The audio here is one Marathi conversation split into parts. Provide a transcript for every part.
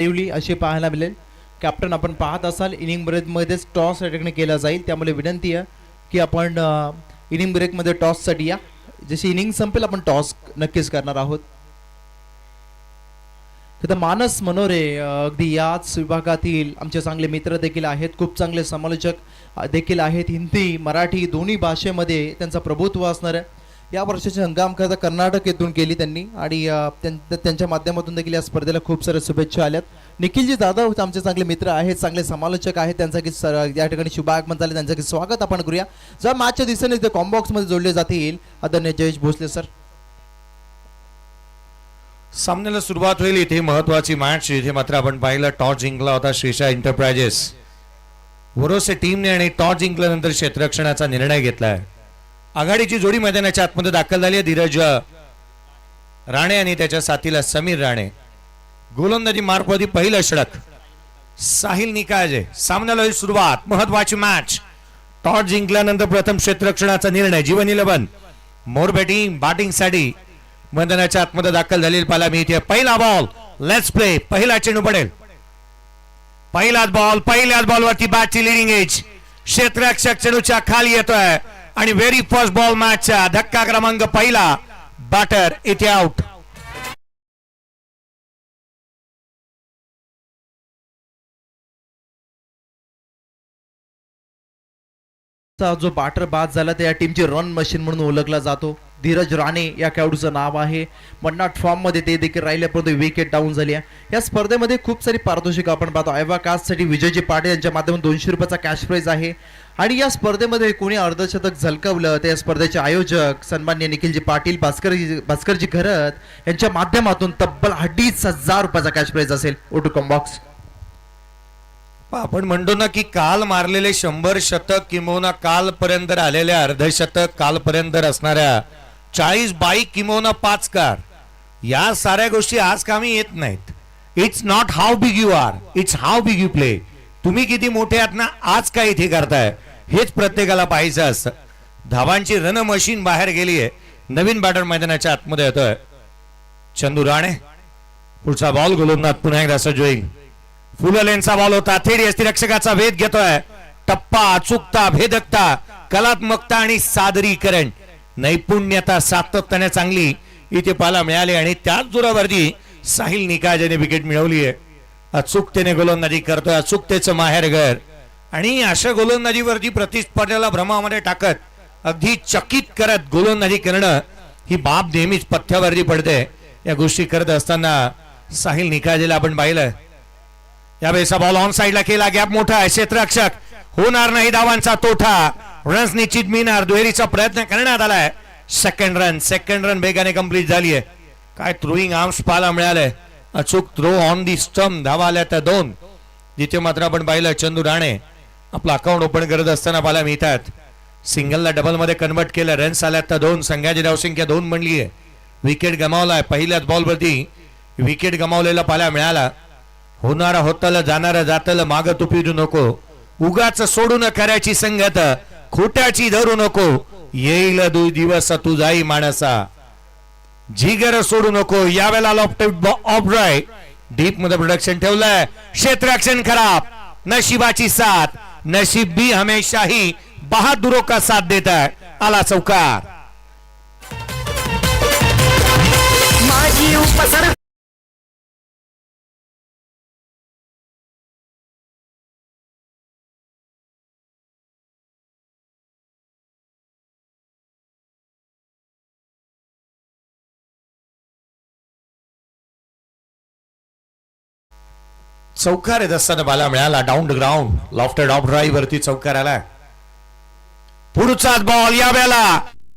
देवली अशी पाहायला मिळेल. कॅप्टन आपण पाहत असाल इनिंग ब्रेकमध्येच टॉस या ठिकाणी केला जाईल, त्यामुळे विनंती आहे की आपण इनिंग ब्रेकमध्ये टॉससाठी या. जशी इनिंग संपेल आपण टॉस नक्कीच करणार आहोत. तर मानस मनोरे अगदी याच विभागातील आमचे चांगले मित्र देखील आहेत, खूप चांगले समालोचक देखील आहेत. हिंदी मराठी दोन्ही भाषेमध्ये त्यांचं प्रभुत्व असणार आहे. या वर्षाची हंगाम करता कर्नाटक येथून केली त्यांनी आणि त्यांच्या माध्यमातून देखील या स्पर्धेला खूप साऱ्या शुभेच्छा आल्यात. निखिलजी जाधव आमचे चांगले मित्र आहेत, चांगले समालोचक आहेत, त्यांचा की या ठिकाणी शुभागमन झाले, त्यांचं की स्वागत आपण करूया. जर मॅचच्या दिवसाने ते कॉम्बॉक्समध्ये जोडले जातील आदरणीय जयेश भोसले सर. सामन्याला सुरुवात होईल. इथे महत्वाची मॅच. इथे मात्र आपण पाहिलं टॉस जिंकला होता श्रीशा एंटरप्राइजेस वरोसे टीमने आणि टॉस जिंकल्यानंतर क्षेत्ररक्षणाचा निर्णय घेतलाय. आघाडीची जोडी मैदानाच्या आतमध्ये दाखल झाली आहे. धीरज राणे आणि त्याच्या साथीला समीर राणे. गोलंदाजी मार्फत पहिलं षटक साहिल निकाळजे. सामन्याला होईल सुरुवात. महत्वाची मॅच. टॉस जिंकल्यानंतर प्रथम क्षेत्ररक्षणाचा निर्णय. जीवन 11 मोर बॅटिंग साठी मैदानाच्या आतमध्ये दाखल झालेली पाला मी इथे. पहिला बॉल. Let's play. पहिला चेंडू पडेल. पहिल्याच बॉलवरती बॅटची लिडिंग एज. क्षेत्ररक्षक चेंडूच्या खाली येतोय आणि व्हेरी फर्स्ट बॉल मॅचचा धक्का क्रमांक पहिला. बॅटर इथे आउट. जो बॅटर बाद झाला त्या टीमची रन मशीन म्हणून ओळखला जातो. धीरज राणे या खेळाडूचं नाव आहे. मन्नाट फॉर्म मध्ये ते देखील राहिले, परंतु विकेट डाऊन झाली आहे. या स्पर्धेमध्ये खूप सारी पारितोषिक आपण पाहतो. आयवा कास्ट साठी विजयजी पाटील यांच्या माध्यमातून 200 रुपयाचा कॅश प्राइज आहे. आणि या स्पर्धेमध्ये कोणी अर्धशतक झलकवलं ते स्पर्धेचे आयोजक सन्माननीय निखिलजी पाटील भास्करजी घरत यांच्या माध्यमातून तब्बल 2,500 रुपयाचा कॅश प्राइज असेल. ओटू कॉम्बॉक्स. आपण म्हणतो ना की काल मारलेले 100 शतक किंवा कालपर्यंत आलेल्या अर्धशतक, कालपर्यंत असणाऱ्या 40 बाईक किंवा 5 कार, या साऱ्या गोष्टी आज कामी येत नाहीत. It's not how big you are, it's how big you play. तुम्ही किती मोठे आहात ना आज काय इथे करताय हेच प्रत्येकाला पाहायचं असतं. धावांची रन मशीन बाहेर गेली आहे. नवीन बॅटर मैदानाच्या आतमध्ये येतोय. चंदू राणे. पुढचा बॉल गोलंदाज पुन्हा एकदा सज्ज होईल. फुललेनचा बॉल होता. थेडी यष्टिरक्षकाचा भेद घेतोय. टप्पा, अचूकता, भेदकता, कलात्मकता आणि सादरीकरण, नैपुण्यता, सातत्याने चांगली इथे पाहायला मिळाली आणि त्याच जोरावरती साहिल निकाळजेने विकेट मिळवली आहे. अचूकतेने गोलंदाजी करतोय. अचूकतेचं माहेरघर आणि अशा गोलंदाजीवरती प्रतिस्पर्ध्याला भ्रमामध्ये टाकत अगदी चकित करत गोलंदाजी करणं ही बाब नेहमीच पथ्यावरती पडते. या गोष्टी करत असताना साहिल निकाळजेला आपण पाहिलं. यावेळेचा बॉल ऑन साइडला केला. गॅप मोठा आहे. क्षेत्ररक्षक होणार नाही धावांचा तोठा. रन्स निश्चित मिळणार. दुहेरीचा प्रयत्न करण्यात आलाय. सेकंड रन वेगाने कंप्लीट झाली आहे. काय थ्रोईंग आर्म्स पाहायला मिळालंय. अचूक थ्रो ऑन दी स्टंप. धावा आल्या त्या 2. जिथे मात्र आपण पाहिलं चंदू राणे आपलं अकाउंट ओपन करत असताना पाहायला मिळतात. सिंगलला डबल मध्ये कन्वर्ट केलं. रन्स आल्यात त्या 2. संघाची धावसंख्या 2 बनली आहे. विकेट गमावलाय. पहिल्याच बॉलवरती विकेट गमावलेला पाहायला मिळाला. होणारा होतल, जाणारा जातल, माग तू फिरू नको. उगाच सोडून करायची संगत, खोट्याची धरू नको. येईल दिवस तू जाई माणसा, जिगर सोडू नको. यावेळेला लॉफ्टेड ऑफ राईट डीप मध्ये प्रोडक्शन ठेवलंय. क्षेत्ररक्षण खराब. नशिबाची साथ. नशीब भी हमेशाही बहादुरों का साथ देता है. आला चौकार. माझी उपसर चौकार येत असताना बाला मिळाला. Down the ground lofted of drive वरती चौकार आला. पुढचाच बॉल. यावेळेला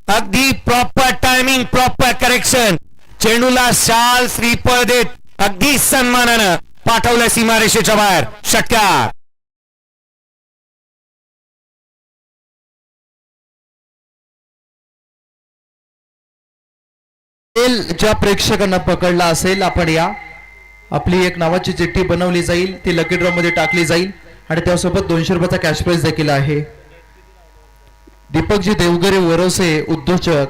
अगदी प्रॉपर टायमिंग, प्रॉपर करेक्शन. चेंडूला शाल श्रीफळ देत अगदी सन्मानानं पाठवलं सीमारेषेच्या बाहेर. षटकार. ज्या प्रेक्षकांना पकडला असेल आपण या आपली एक नावाची चिठ्ठी बनवली जाईल, ती लकी ड्रॉ मध्ये टाकली जाईल आणि त्यासोबत 200 रुपयाचा कॅश प्राइज देखील आहे. दीपकजी देवगरे वरोसे उद्योजक,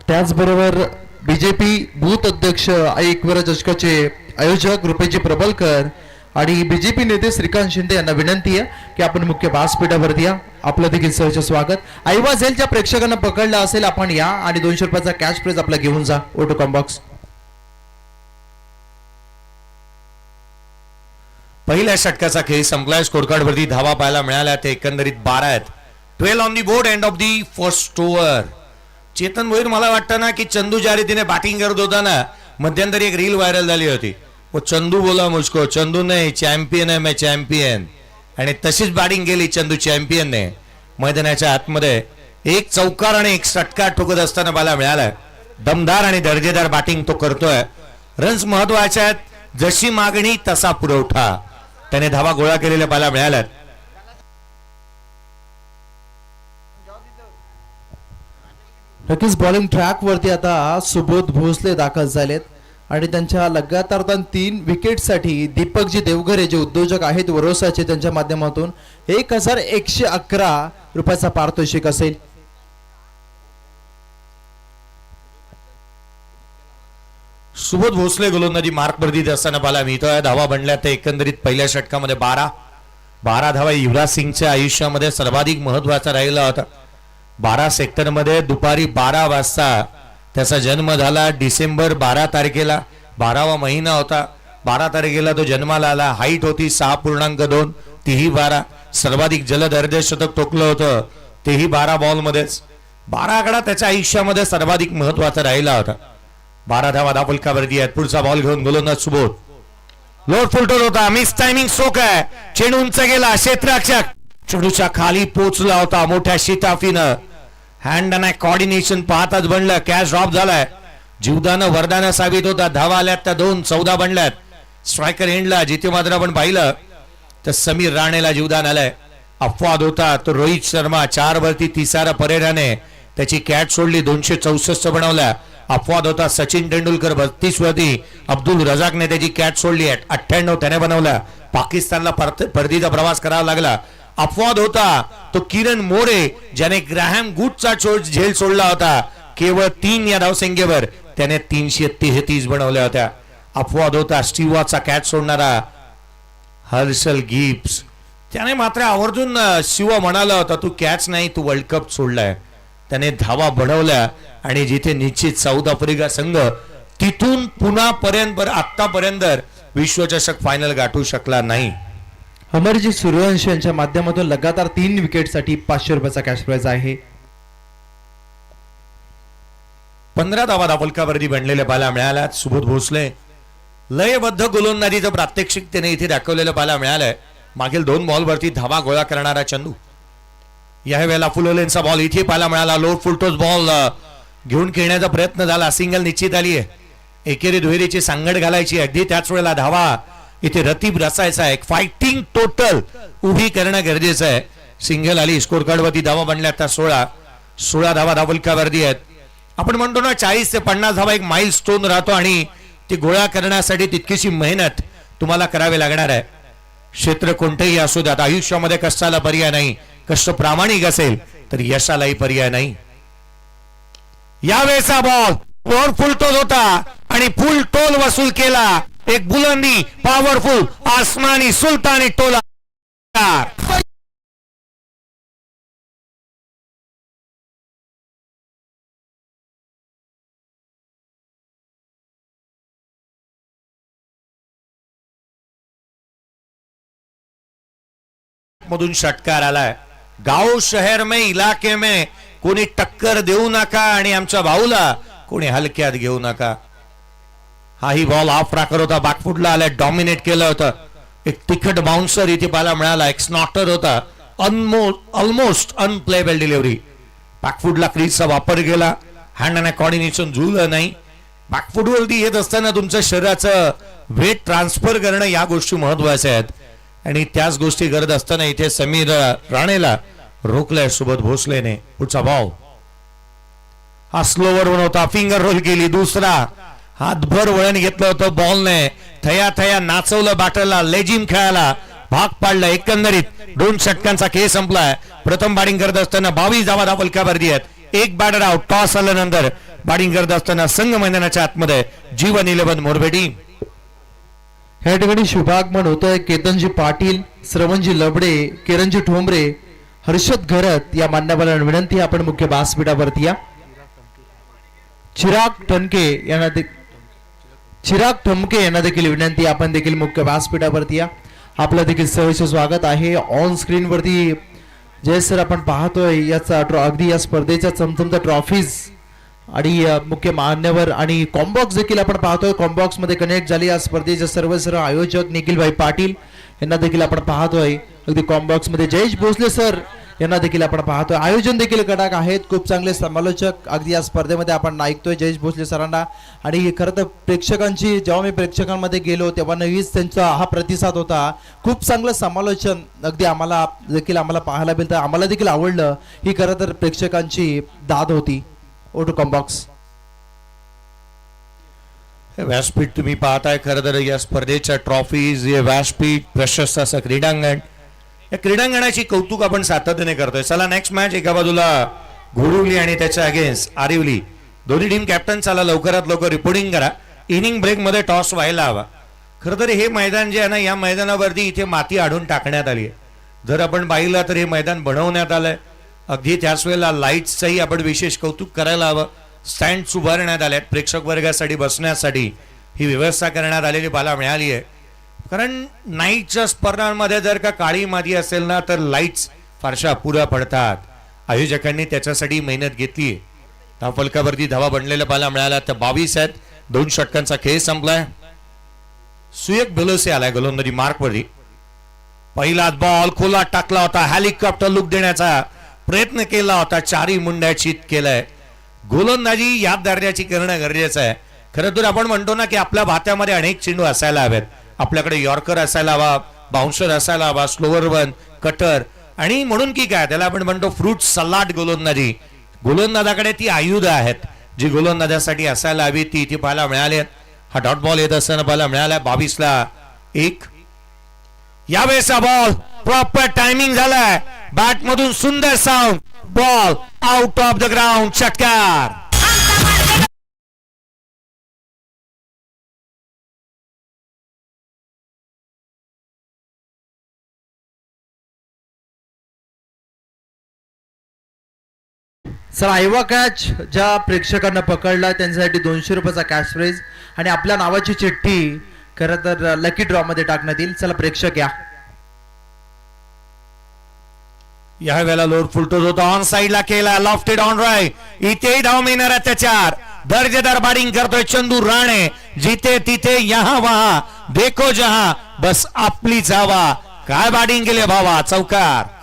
त्याचबरोबर बीजेपी बूथ अध्यक्ष एकवीर जजकाचे आयोजक रुपेजी प्रबलकर आणि बीजेपी नेते श्रीकांत शिंदे यांना विनंती आहे की आपण मुख्य व्यासपीठावरती या. आपलं देखील सहर्ष स्वागत. आईवा झेलच्या प्रेक्षकांना पकडलं असेल आपण या आणि 200 रुपयाचा कॅश प्राइज आपला घेऊन जा. ओटो कॉम्बॉक्स. पहिल्या षटकाचा खेळ संपलाय. स्कोरकार्ड वरती धावा पाहायला मिळाल्या ते एकंदरीत 12 आहेत. 12 on the board. End of the first over. Chetan Bhoir मला वाटतं ना की चंदू ज्या रीतीने बॅटिंग करत होता ना, मध्यंतरी एक रील व्हायरल झाली होती. वो चंदू बोला मुझको, चंदू नाही चॅम्पियन आहे, मैं चॅम्पियन. आणि तशीच बॅटिंग केली चंदू चॅम्पियनने. मैदानाच्या आतमध्ये एक चौकार आणि एक षटकार ठोकत असताना मला मिळालाय. दमदार आणि दर्जेदार बॅटिंग तो करतोय. रन्स महत्वाच्या आहेत. जशी मागणी तसा पुरवठा. त्याने धावा गोळा केलेल्या पाहायला मिळाल्यात. नक्कीच बॉलिंग ट्रॅक वरती आता सुबोध भोसले दाखल झालेत आणि त्यांच्या लगातार 3 विकेटसाठी दीपकजी देवघरे जे उद्योजक आहेत वरोसाचे, त्यांच्या माध्यमातून 1111 रुपयाचा पारितोषिक असेल. सुबोध भोसले गोलंदाजी मार्क वरती देत असताना पाहायला मिळतोय. धावा बनल्या तर एकंदरीत पहिल्या षटकामध्ये 12 धावा युवराज सिंगच्या आयुष्यामध्ये सर्वाधिक महत्वाचा राहिला होता. 12 सेक्टरमध्ये दुपारी 12 वाजता त्याचा जन्म झाला. डिसेंबर 12 तारखेला, 12वा महिना होता. 12 तारखेला तो जन्माला आला. हाईट होती 6.2, तीही 12. सर्वाधिक जलद अर्धशतक ठोकलं होतं तेही 12 बॉलमध्येच. 12 आकडा त्याच्या आयुष्यामध्ये सर्वाधिक महत्वाचा राहिला होता. 12 धावा धापलकावरती आहेत. पुढचा बॉल घेऊन गोलंदाज सुबोध. लोड फुलटोल होता. मिस टायमिंग स्ट्रोक आहे. चेंडू उंच गेला. क्षेत्ररक्षक चेंडूच्या खाली पोचला होता मोठ्या शिताफीनं. हँड अँड कॉर्डिनेशन पाहताच बनलं. कॅच ड्रॉप झालाय. जीवदानं वरदानं साबित होता. धावा आल्यात त्या 2, 14 बनल्यात. स्ट्रायकर एंडला जिथे मात्र आपण पाहिलं तर समीर राणेला जीवदान आलंय. अपवाद होता तो रोहित शर्मा 4 वरती 30 परेराने त्याची कॅच सोडली. 264 बनवल्या. अपवाद होता सचिन तेंडुलकर 32 वरती अब्दुल रजाकने त्याची कॅच सोडली. 98 त्याने बनवल्या. पाकिस्तानला परतीचा प्रवास करावा लागला. अपवाद होता तो किरण मोरे ज्याने ग्रॅहम गुडचा झेल सोडला होता. केवळ 3 या धावसंख्येवर त्याने 333 बनवल्या होत्या. अपवाद होता स्टीवाचा कॅच सोडणारा हर्षल गिब्स. त्याने मात्र आवर्जून शिवा म्हणाला होता तू कॅच नाही, तू वर्ल्ड कप सोडलाय. त्याने धावा बनवल्या आणि जिथे निश्चित साऊथ आफ्रिका संघ तिथून पुन्हा पर्यंत आतापर्यंत विश्वचषक फायनल गाठू शकला नाही. अमरजीत सूर्यवंशी यांच्या माध्यमातून लगातार 3 विकेटसाठी 500 रुपयाचा कॅश प्राइज आहे. 15 धावा धापलकावरती बनलेल्या पाहायला मिळाल्या. सुबोध भोसले लयबद्ध गोलंदाजीचं प्रात्यक्षिक त्याने इथे दाखवलेलं पाहायला मिळालंय. मागील 2 बॉलवरती धावा गोळा करणारा चंदू. या वेळेला फुलोलेंचा बॉल इथे पाहायला मिळाला. लोड फुलटोस बॉल घेऊन खेळण्याचा प्रयत्न झाला. सिंगल निश्चित आली आहे. एकेरी दुहेरीची सांगड घालायची. अगदी त्याच वेळेला धावा इथे रतीब रसायचा आहे. एक फायटिंग टोटल उभी करणं गरजेचं आहे. सिंगल आली. स्कोर कार्ड वरती धावा बनल्या आता 16 धावा धावलकावरती आहेत. आपण म्हणतो ना 40 ते 50 धावा एक माइल स्टोन राहतो आणि ती गोळा करण्यासाठी तितकीशी मेहनत तुम्हाला करावी लागणार आहे. क्षेत्र कोणतेही असू द्या आयुष्यामध्ये कष्टाला पर्याय नाही. कष्ट प्रामाणिक असेल तर यशालाही पर्याय नाही. यावेळेचा बॉल फुल टोल होता आणि फुल टोल वसूल केला. एक बुलंदी पॉवरफुल आसमानी सुलतानी टोला. मधून षटकार आलाय. गाव शहर में इलाके में कोणी टक्कर देऊ नका आणि आमच्या भाऊला कोणी हलक्यात घेऊ नका. हाही बॉल ऑफ राखर होता. बॅकफुटला आलाय. डॉमिनेट केलं होतं. एक तिखट बाउन्सर इथे पाहायला मिळाला. एक स्नॉटर होता. Almost unplayable delivery. बॅकफुटला क्रीजचा वापर केला. हँड अँड कॉर्डिनेशन जुळलं नाही. बॅकफुटवरती येत असताना तुमचं शरीराचं वेट ट्रान्सफर करणं या गोष्टी महत्वाच्या आहेत आणि त्याच गोष्टी करत असताना इथे समीर राणेला रोखलंय सुबोध भोसलेने. पुढचा बॉल हा स्लोवर होता. फिंगर रोल केली. दुसरा हातभर वळण घेतलं होतं बॉलने. थया नाचवलं बॅटरला. लेजिम खेळायला भाग पाडला. एकंदरीत 2 षटकांचा खेळ संपलाय. प्रथम बॅटिंग करत असताना 22 धावा धापलकावरती आहेत. एक बॅटर आउट. टॉस आल्यानंतर बॅटिंग करत असताना संघ मैदानाच्या आतमध्ये जीवन 11 मोरबे टीम. ह्या ठिकाणी शुभागमन होतोय केतनजी पाटील, श्रवणजी लबडे, किरणजी ठोंबरे, हर्षद घरत या मान्यवरांना विनंती आपण मुख्य व्यासपीठावरती या. चिराग ठमके यांना देखील विनंती आपण देखील मुख्य व्यासपीठावरती या. आपलं देखील सहर्ष स्वागत आहे. ऑन स्क्रीन वरती जय सर आपण पाहतोय याचा अगदी या स्पर्धेच्या चमचमत्या ट्रॉफीज आणि मुख्य मान्यवर आणि कॉम्बॉक्स देखील आपण पाहतोय. कॉम्बॉक्स मध्ये कनेक्ट झाली या स्पर्धेचे सर्व आयोजक निखिलभाई पाटील यांना देखील आपण पाहतोय. अगदी कॉम्बॉक्स मध्ये जयेश भोसले सर यांना देखील आपण पाहतोय. आयोजन देखील कडक आहेत. खूप चांगले समालोचक अगदी या स्पर्धेमध्ये आपण ऐकतोय जयेश भोसले सरांना. आणि खरं तर प्रेक्षकांची जेव्हा मी प्रेक्षकांमध्ये गेलो तेव्हा नवीच त्यांचा हा प्रतिसाद होता. खूप चांगलं समालोचन अगदी आम्हाला पाहायला मिळतं. आम्हाला देखील आवडलं. ही खरं तर प्रेक्षकांची दाद होती. ओटू कॉम्बॉक्स व्यासपीठ तुम्ही पाहताय. खरं तर या स्पर्धेच्या ट्रॉफीज, हे व्यासपीठ, प्रशस्त असं क्रीडांगण, या क्रीडांगणाची कौतुक आपण सातत्याने करतोय. चला नेक्स्ट मॅच. एका बाजूला घोडवली आणि त्याच्या अगेन्स्ट आरिवली. दोन्ही टीम कॅप्टन चला लवकरात लवकर रिपोर्टिंग करा. इनिंग ब्रेक मध्ये टॉस व्हायला हवा. खरं तर हे मैदान जे आहे ना, या मैदानावरती इथे माती आढळून टाकण्यात आली आहे. जर आपण पाहिलं तर हे मैदान बनवण्यात आलंय. अगदी त्याच वेळेला लाईट्सचंही आपण विशेष कौतुक करायला हवं. स्टँड उभारण्यात आले आहेत प्रेक्षक वर्गासाठी बसण्यासाठी. ही व्यवस्था करण्यात आलेली पाहायला मिळाली आहे. कारण नाईटच्या स्पर्धांमध्ये जर का काळी माती असेल ना तर लाईट्स फारशा अपुऱ्या पडतात. आयोजकांनी त्याच्यासाठी मेहनत घेतली. धावफलकावरती धावा बनलेल्या पाहायला मिळाल्या. तर 22 आहेत. 2 षटकांचा खेळ संपलाय. सुयक भेलोसे आलाय गोलंदाजी मार्कवरती. पहिला बॉल खोला टाकला होता. हेलिकॉप्टर लुक देण्याचा प्रयत्न केला होता. 4ही मुंड्या चित केलाय. गोलंदाजी या दर्जाची करणं गरजेचं आहे. खरं तर आपण म्हणतो ना की आपल्या भात्यामध्ये अनेक चेंडू असायला हवेत. आपल्याकडे यॉर्कर असायला हवा, बाउन्सर असायला हवा, स्लोवर वन, कटर, आणि म्हणून की काय त्याला आपण म्हणतो फ्रूट सलाड गोलंदाजी. गोलंदाजाकडे ती आयुध आहेत जी गोलंदाजासाठी असायला हवी. ती इथे पाहायला मिळाली. हा डॉट बॉल येत असताना पाहायला मिळाला. 22ला 1. यावेळेचा बॉल प्रॉपर टायमिंग झालाय. बॅट मधून सुंदर sound. Ball out of the ground. षटकार. सर आयवा कॅच ज्या प्रेक्षकांना पकडला त्यांच्यासाठी 200 रुपयाचा कॅश प्राइज आणि आपल्या नावाची चिठ्ठी खरं तर लकी ड्रॉ मध्ये टाकण्यात येईल. चला प्रेक्षक या वेळेला लोड फुलटोज होता. ऑन साइडला केला. Lofted on right. इथेही धाव मिळणार आहे त्याच्यावर. दर्जेदार बॅटिंग करतोय चंदू राणे. जिथे तिथे यहा वहा देखो जहा बस आपली जावा. काय बॅटिंग केली भावा. चौकार.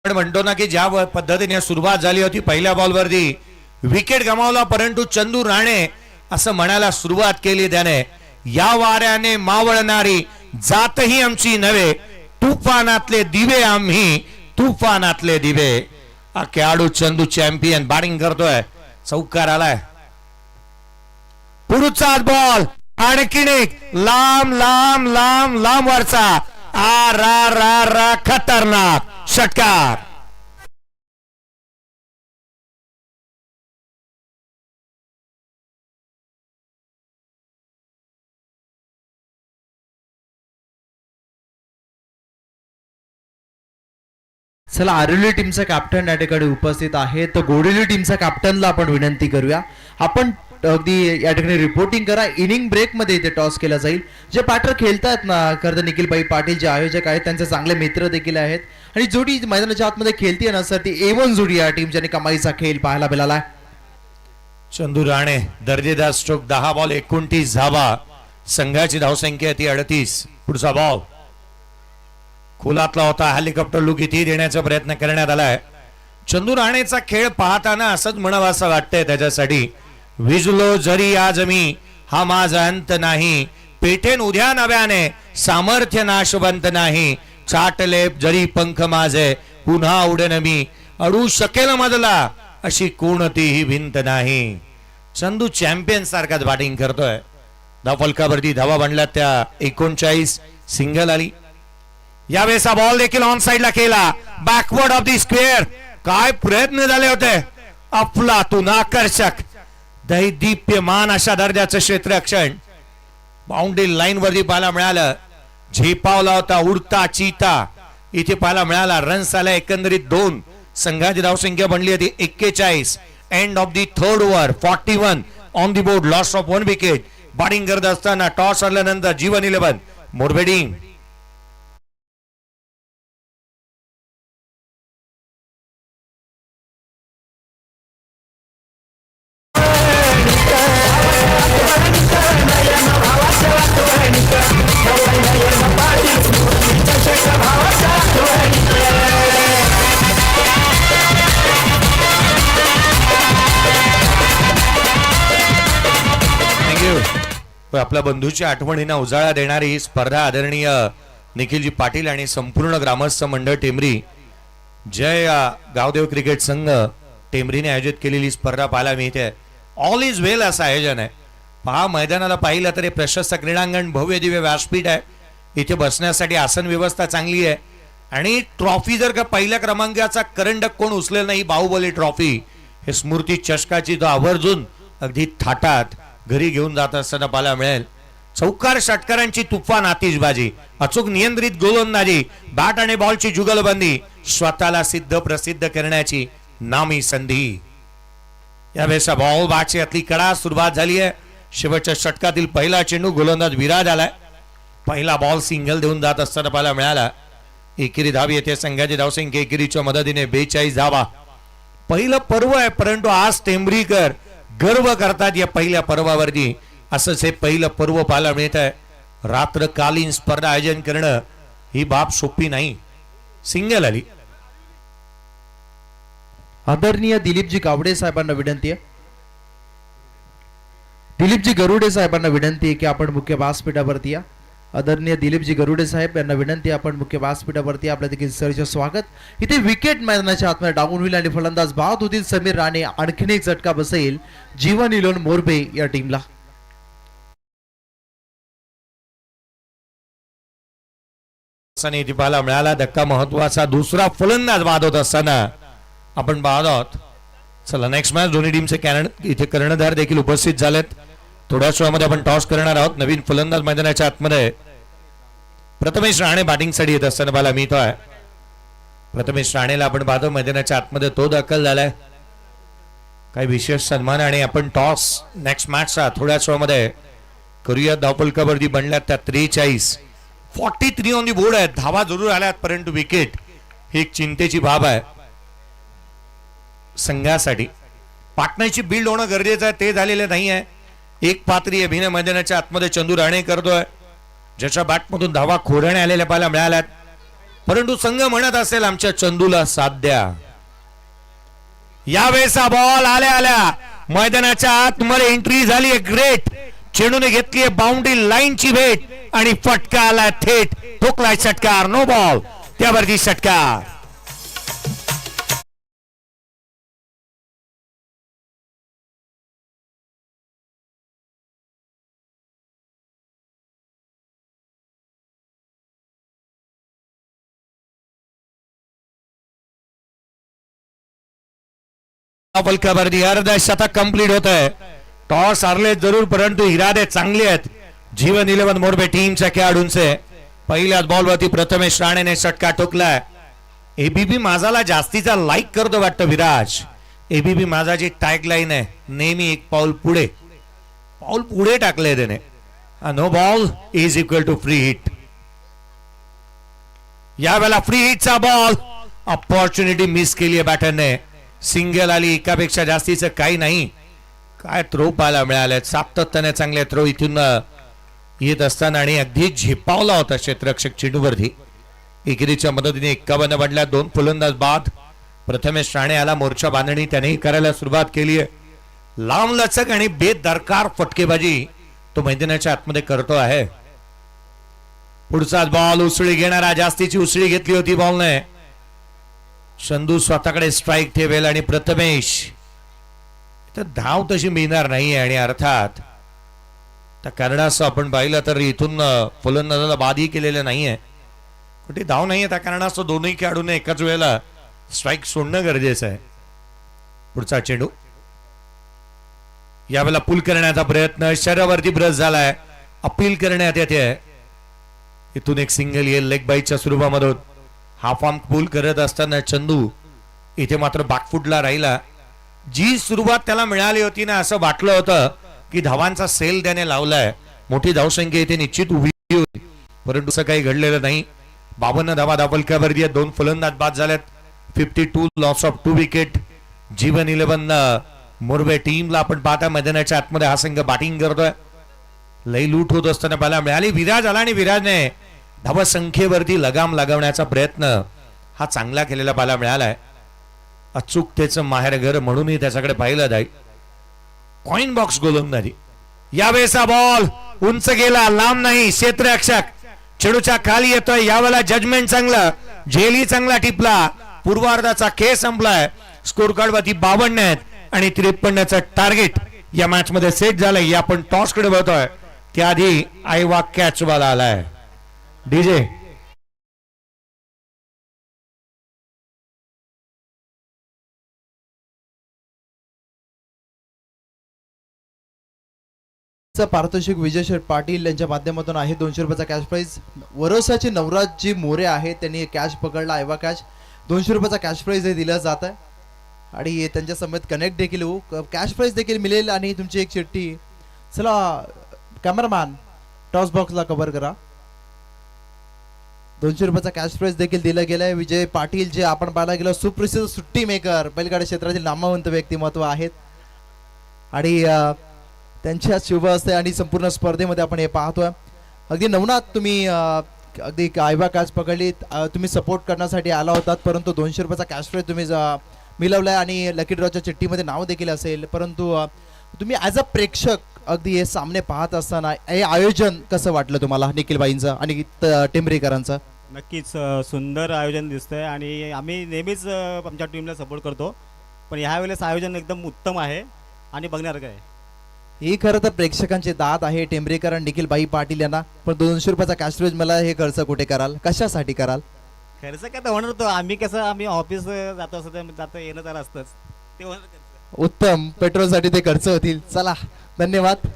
म्हणतो ना की ज्या पद्धतीने सुरुवात झाली होती पहिल्या बॉलवरती विकेट गमावला, परंतु चंदू राणे असं म्हणायला सुरुवात केली त्याने. या वाऱ्याने मावळणारी जातही आमची नव्हे, तुफानातले दिवे आम्ही, तुफानातले दिवे. हा खेळाडू चंदू चॅम्पियन बॅटिंग करतोय. चौकार आलाय. पुढचा बॉल आणखीन एक लांब लांब लांब लांब वरचा. आ रा रा रा खतरनाक. षटकार. चला आरिवली टीमचा कॅप्टन या ठिकाणी उपस्थित आहे. तर गोडेली टीमचा कॅप्टनला आपण विनंती करूया. आपण अगदी या ठिकाणी रिपोर्टिंग करा. इनिंग ब्रेक मध्ये इथे टॉस केला जाईल. जे पॅटर खेळतात ना खरं तर निखिलभाई पाटील जे आयोजक आहेत त्यांचे चांगले मित्र देखील आहेत. आणि जोडी मैदानाच्या आतमध्ये खेळतीये ना सर ती A1 जोडी या टीम ज्याने कमाईचा खेळ पाहायला मिळाला. चंदू राणे दर्जेदार स्ट्रोक. 10 बॉल 29 धावा. संघाची धावसंख्या ती 38. पुढचा बॉल खोलातला होता. हेलिकॉप्टर लुक इथे देण्याचा प्रयत्न करण्यात आलाय. चंदू राणेचा खेळ पाहताना असंच म्हणावं असं वाटतंय त्याच्यासाठी. विजलो जरी आज मी हा माझा अंत नाही, पेटेन उद्या नव्याने सामर्थ्य नाशवंत नाही, चाटले जरी पंख माझे पुन्हा उडेन मी, अडू शकेल मधला अशी कोणतीही भिंत नाही. चंदू चॅम्पियन सारखाच बॅटिंग करतोय. धावफलकावरती धावा बनल्या त्या 39. सिंगल आली. यावेळेस बॉल देखील ऑन साइडला केला, बॅकवर्ड ऑफ दी स्क्वेअर. काय प्रयत्न झाले होते, अफलातून आकर्षक दैदीप्यमान अशा दर्जाचं क्षेत्ररक्षण बाउंड्री लाईन वरती पाहायला मिळालं. झेपावला होता उडता चीता, इथे पाहायला मिळाला. रन्स आला एकंदरीत 2. संघाची धावसंख्या बनली होती 41. End of the third over 41 on the board, loss of 1 wicket. Batting करत असताना टॉस हरल्यानंतर जीवन 11 मोरबे टीम. आपल्या बंधूच्या आठवणींना उजाळा देणारी ही स्पर्धा आदरणीय निखिलजी पाटील आणि संपूर्ण ग्रामस्थ मंडळ टेंबरी जय गावदेव क्रिकेट संघ टेंबरीने आयोजित केलेली स्पर्धा पाहायला मिळते. ऑल इज वेल असं आयोजन आहे. पहा, मैदानाला पाहिलं तर हे प्रशस्त क्रीडांगण, भव्य दिव्य व्यासपीठ आहे. इथे बसण्यासाठी आसन व्यवस्था चांगली आहे. आणि ट्रॉफी जर का पहिल्या क्रमांकाचा करंडक कोण उचलेल नाही, बाहुबली ट्रॉफी हे स्मृती चषकाची तो आवर्जून अगदी थाटात घरी घेऊन जात असताना पाहायला मिळेल. चौकार षटकारांची तुफान आतिषबाजी, अचूक नियंत्रित गोलंदाजी, बॅट आणि बॉलची जुगलबंदी, स्वतःला सिद्ध प्रसिद्ध करण्याची नामी संधी. यावेळेस बॉल बॅटची अतली कडा सुरुवात झाली आहे. शेवटच्या षटकातील पहिला चेंडू गोलंदाज विराज आलाय. पहिला बॉल सिंगल देऊन जात असताना पाहायला मिळाला. एकेरी धाव येते. संघाची धावसंख्या एकेरीच्या मदतीने 42 धावा. पहिलं पर्व आहे, परंतु आज टेंभरीकर गर्व करतात या पहिल्या पर्वावरती. असंच हे पहिलं पर्व पाहायला मिळत आहे. रात्रकालीन स्पर्धा आयोजन करणं ही बाब सोपी नाही. सिंगल आली. आदरणीय दिलीपजी गावडे साहेबांना विनंती आहे, दिलीपजी गरुडे साहेबांना विनंती आहे की आपण मुख्य व्यासपीठावरती या. आदरणीय दिलीपजी गरुडे साहेब यांना विनंती आहे आपण मुख्य व्यासपीठावरती. आपल्या देखील सरचे स्वागत. इथे विकेट मैदानाच्या आतमध्ये डाऊन होईल आणि फलंदाज बाद होतील. समीर राणे आणखीन एक झटका बसेल जीवन 11 मोरबे या टीमला. पाहायला मिळाला धक्का महत्वाचा. दुसरा फलंदाज बाद होत असताना आपण पाहत आहोत. चला नेक्स्ट मॅच दोन्ही टीमचे इथे कर्णधार देखील उपस्थित झालेत. थोड्याच वेळामध्ये आपण टॉस करणार आहोत. नवीन फलंदाज मैदानाच्या आतमध्ये प्रथमेश राणे बॅटिंगसाठी येत असताना पाहायला मिळतोय. प्रथमेश राणेला आपण पाहतो मैदानाच्या आतमध्ये तो दाखल झालाय. काही विशेष सन्मान आणि आपण टॉस नेक्स्ट मॅचचा थोड्याच वेळामध्ये करूया. धावफलकावरती बनल्यात त्या 43. 43 ऑन दी बोर्ड आहेत. धावा जरूर आल्यात परंतु विकेट ही एक चिंतेची बाब आहे संघासाठी. पाटण्याची बिल्ड होणं गरजेचं आहे, ते झालेलं नाही आहे. एक पात्री अभिनय मैदानाच्या आतमध्ये चंदू राणे करतोय, ज्याच्या बॅटमधून धावा खोऱ्याने आलेल्या पाहायला मिळाल्यात. परंतु संघ म्हणत असेल आमच्या चंदूला साथ द्या. यावेळेस बॉल आल्या मैदानाच्या आतमध्ये एंट्री झाली आहे. ग्रेट चेंडूने घेतली बाउंड्री लाईनची भेट आणि फटका आला थेट. ठोकलाय षटकार. नो बॉल, त्यावरती षटकार. फलकावरती अर्धा शतक कंप्लीट होत आहे. टॉस हारले जरूर परंतु इरादे चांगले आहेत जीवन 11 मोरबे टीमच्या खेळाडूंचे. पहिल्याच बॉलवरती प्रथमेश राणेने षटका ठोकलाय. एबीपी माझाला जास्तीचा लाईक करतो वाटतं विराज. एबीपी माझाची टॅगलाईन आहे नेहमी एक पाऊल पुढे. पाऊल पुढे टाकले त्याने. No ball is equal to free hit. यावेळेला फ्री हिटचा बॉल. ऑपॉर्च्युनिटी मिस केली आहे बॅटरने. सिंगल आली. एकापेक्षा जास्तीचं काही नाही. काय थ्रो पाहायला मिळाले. सातत्याने चांगले थ्रो इथून येत असताना आणि अगदी झेपावला होता क्षेत्ररक्षक चेंडूवरती. एकेरीच्या मदतीने 51 बनल्या. 2 फलंदाज बाद. प्रथमेश राणे आला. मोर्चा बांधणी त्यानेही करायला सुरुवात केली आहे. लांब लचक आणि बेदरकार फटकेबाजी तो मैदानाच्या आतमध्ये करतो आहे. पुढचाच बॉल उसळी घेणारा. जास्तीची उसळी घेतली होती बॉलने. चंदू स्वतःकडे स्ट्राईक ठेवेल आणि प्रथमेश तर धाव तशी मिळणार नाहीये. आणि अर्थात त्या कारणास्तव आपण पाहिलं तर इथून फलंदाजाला बादही केलेलं नाहीये. कुठे धाव नाही त्या कारणास्तव दोन्ही खेळाडूंना एकाच वेळेला स्ट्राईक सोडणं गरजेचं आहे. पुढचा चेंडू यावेळेला पुल करण्याचा प्रयत्न शरीरावरती ब्रश झालाय. अपील करण्यात येते. इथून एक सिंगल येईल लेग बाईच्या स्वरूपामध्ये. हाफ आर्म पुल करत असताना चंदू इथे मात्र बॅकफुटला राहिला. जी सुरुवात त्याला मिळाली होती ना असं वाटलं होतं की धावांचा सेल त्याने लावलाय. मोठी धावसंख्या इथे निश्चित उभी होती परंतु असं काही घडलेलं नाही. 52 धावा धावफलकावरती आहेत. 2 फलंदाज बाद झालेत. 52 लॉस ऑफ 2 विकेट. जीवन 11 मोरबे टीमला आपण पाहता मैदानाच्या आतमध्ये हा संघ बॅटिंग करतोय. लई लूट होत असताना पाहायला मिळाली. विराज आला आणि विराजने धावा संख्येवरती लगाम लागवण्याचा प्रयत्न हा चांगला केलेला पाहायला मिळालाय. अचूकतेचं माहेरघर म्हणूनही त्याच्याकडे पाहिलं जाईल. कॉइन बॉक्स गोलंदाजी यावेळेचा बॉल उंच गेला लांब नाही. क्षेत्ररक्षक चेडूच्या खाली येतोय. यावेळेला जजमेंट चांगलं झेली चांगला टिपला. पूर्वार्धाचा खेळ संपलाय. स्कोर कार्ड वरती 52 आहेत आणि 53चं टार्गेट या मॅच मध्ये सेट झालंय. या आपण टॉस कडे बघतोय त्याआधी आयवा कॅच वाला आलाय. डीजे पारितोषिक विजय शेठ पाटील यांच्या माध्यमातून आहे 200 रुपयाचा कॅश प्राइज. वरोसाचे नवराजजी मोरे आहेत त्यांनी कॅश पकडला. आयवा कॅच 200 रुपयाचा कॅश प्राइज हे दिलं जात आहे आणि त्यांच्या समेत कनेक्ट देखील होऊ. कॅश प्राइज देखील मिळेल आणि तुमची एक चिठ्ठी. चला कॅमेरामॅन टॉस बॉक्सला कव्हर करा. 200 रुपयाचा कॅश प्राइज देखील दिला गेलाय. विजय पाटील जे आपण पाहायला गेलो सुप्रसिद्ध सुट्टी मेकर बैलगाडी क्षेत्रातील नामवंत व्यक्तिमत्व आहेत आणि त्यांच्या शुभ असते आणि संपूर्ण स्पर्धेमध्ये आपण हे पाहतोय. अगदी नवनाथ तुम्ही अगदी आयवा कॅच पकडली. तुम्ही सपोर्ट करण्यासाठी आला होतात परंतु 200 रुपयाचा कॅश प्राइज तुम्ही मिळवलाय आणि लकी ड्रॉच्या चिठ्ठीमध्ये नाव देखील असेल. परंतु तुम्ही ॲज अ प्रेक्षक अगदी हे सामने पाहत असताना हे आयोजन कसं वाटलं तुम्हाला निखिलबाईंचं आणि टेंबरेकरांचं? नक्कीच सुंदर आयोजन दिसतंय आणि आम्ही नेहमीच आमच्या टीमला सपोर्ट करतो पण ह्या वेळेस आयोजन एकदम उत्तम आहे आणि बघण्यासारखं आहे. ही खरं तर प्रेक्षकांची दाद आहे टेंबरेकर आणि निखिलबाई पाटील यांना. पण 200 रुपयाचा कॅश प्राइज मला हे खर्च कुठे कराल कशासाठी कराल? खर्च काय तर होणार होतो आम्ही कसं आम्ही ऑफिस जातो असं जातो येणं तर असतंच ते होणार खर्च. उत्तम पेट्रोलसाठी ते खर्च होतील. चला धन्यवाद.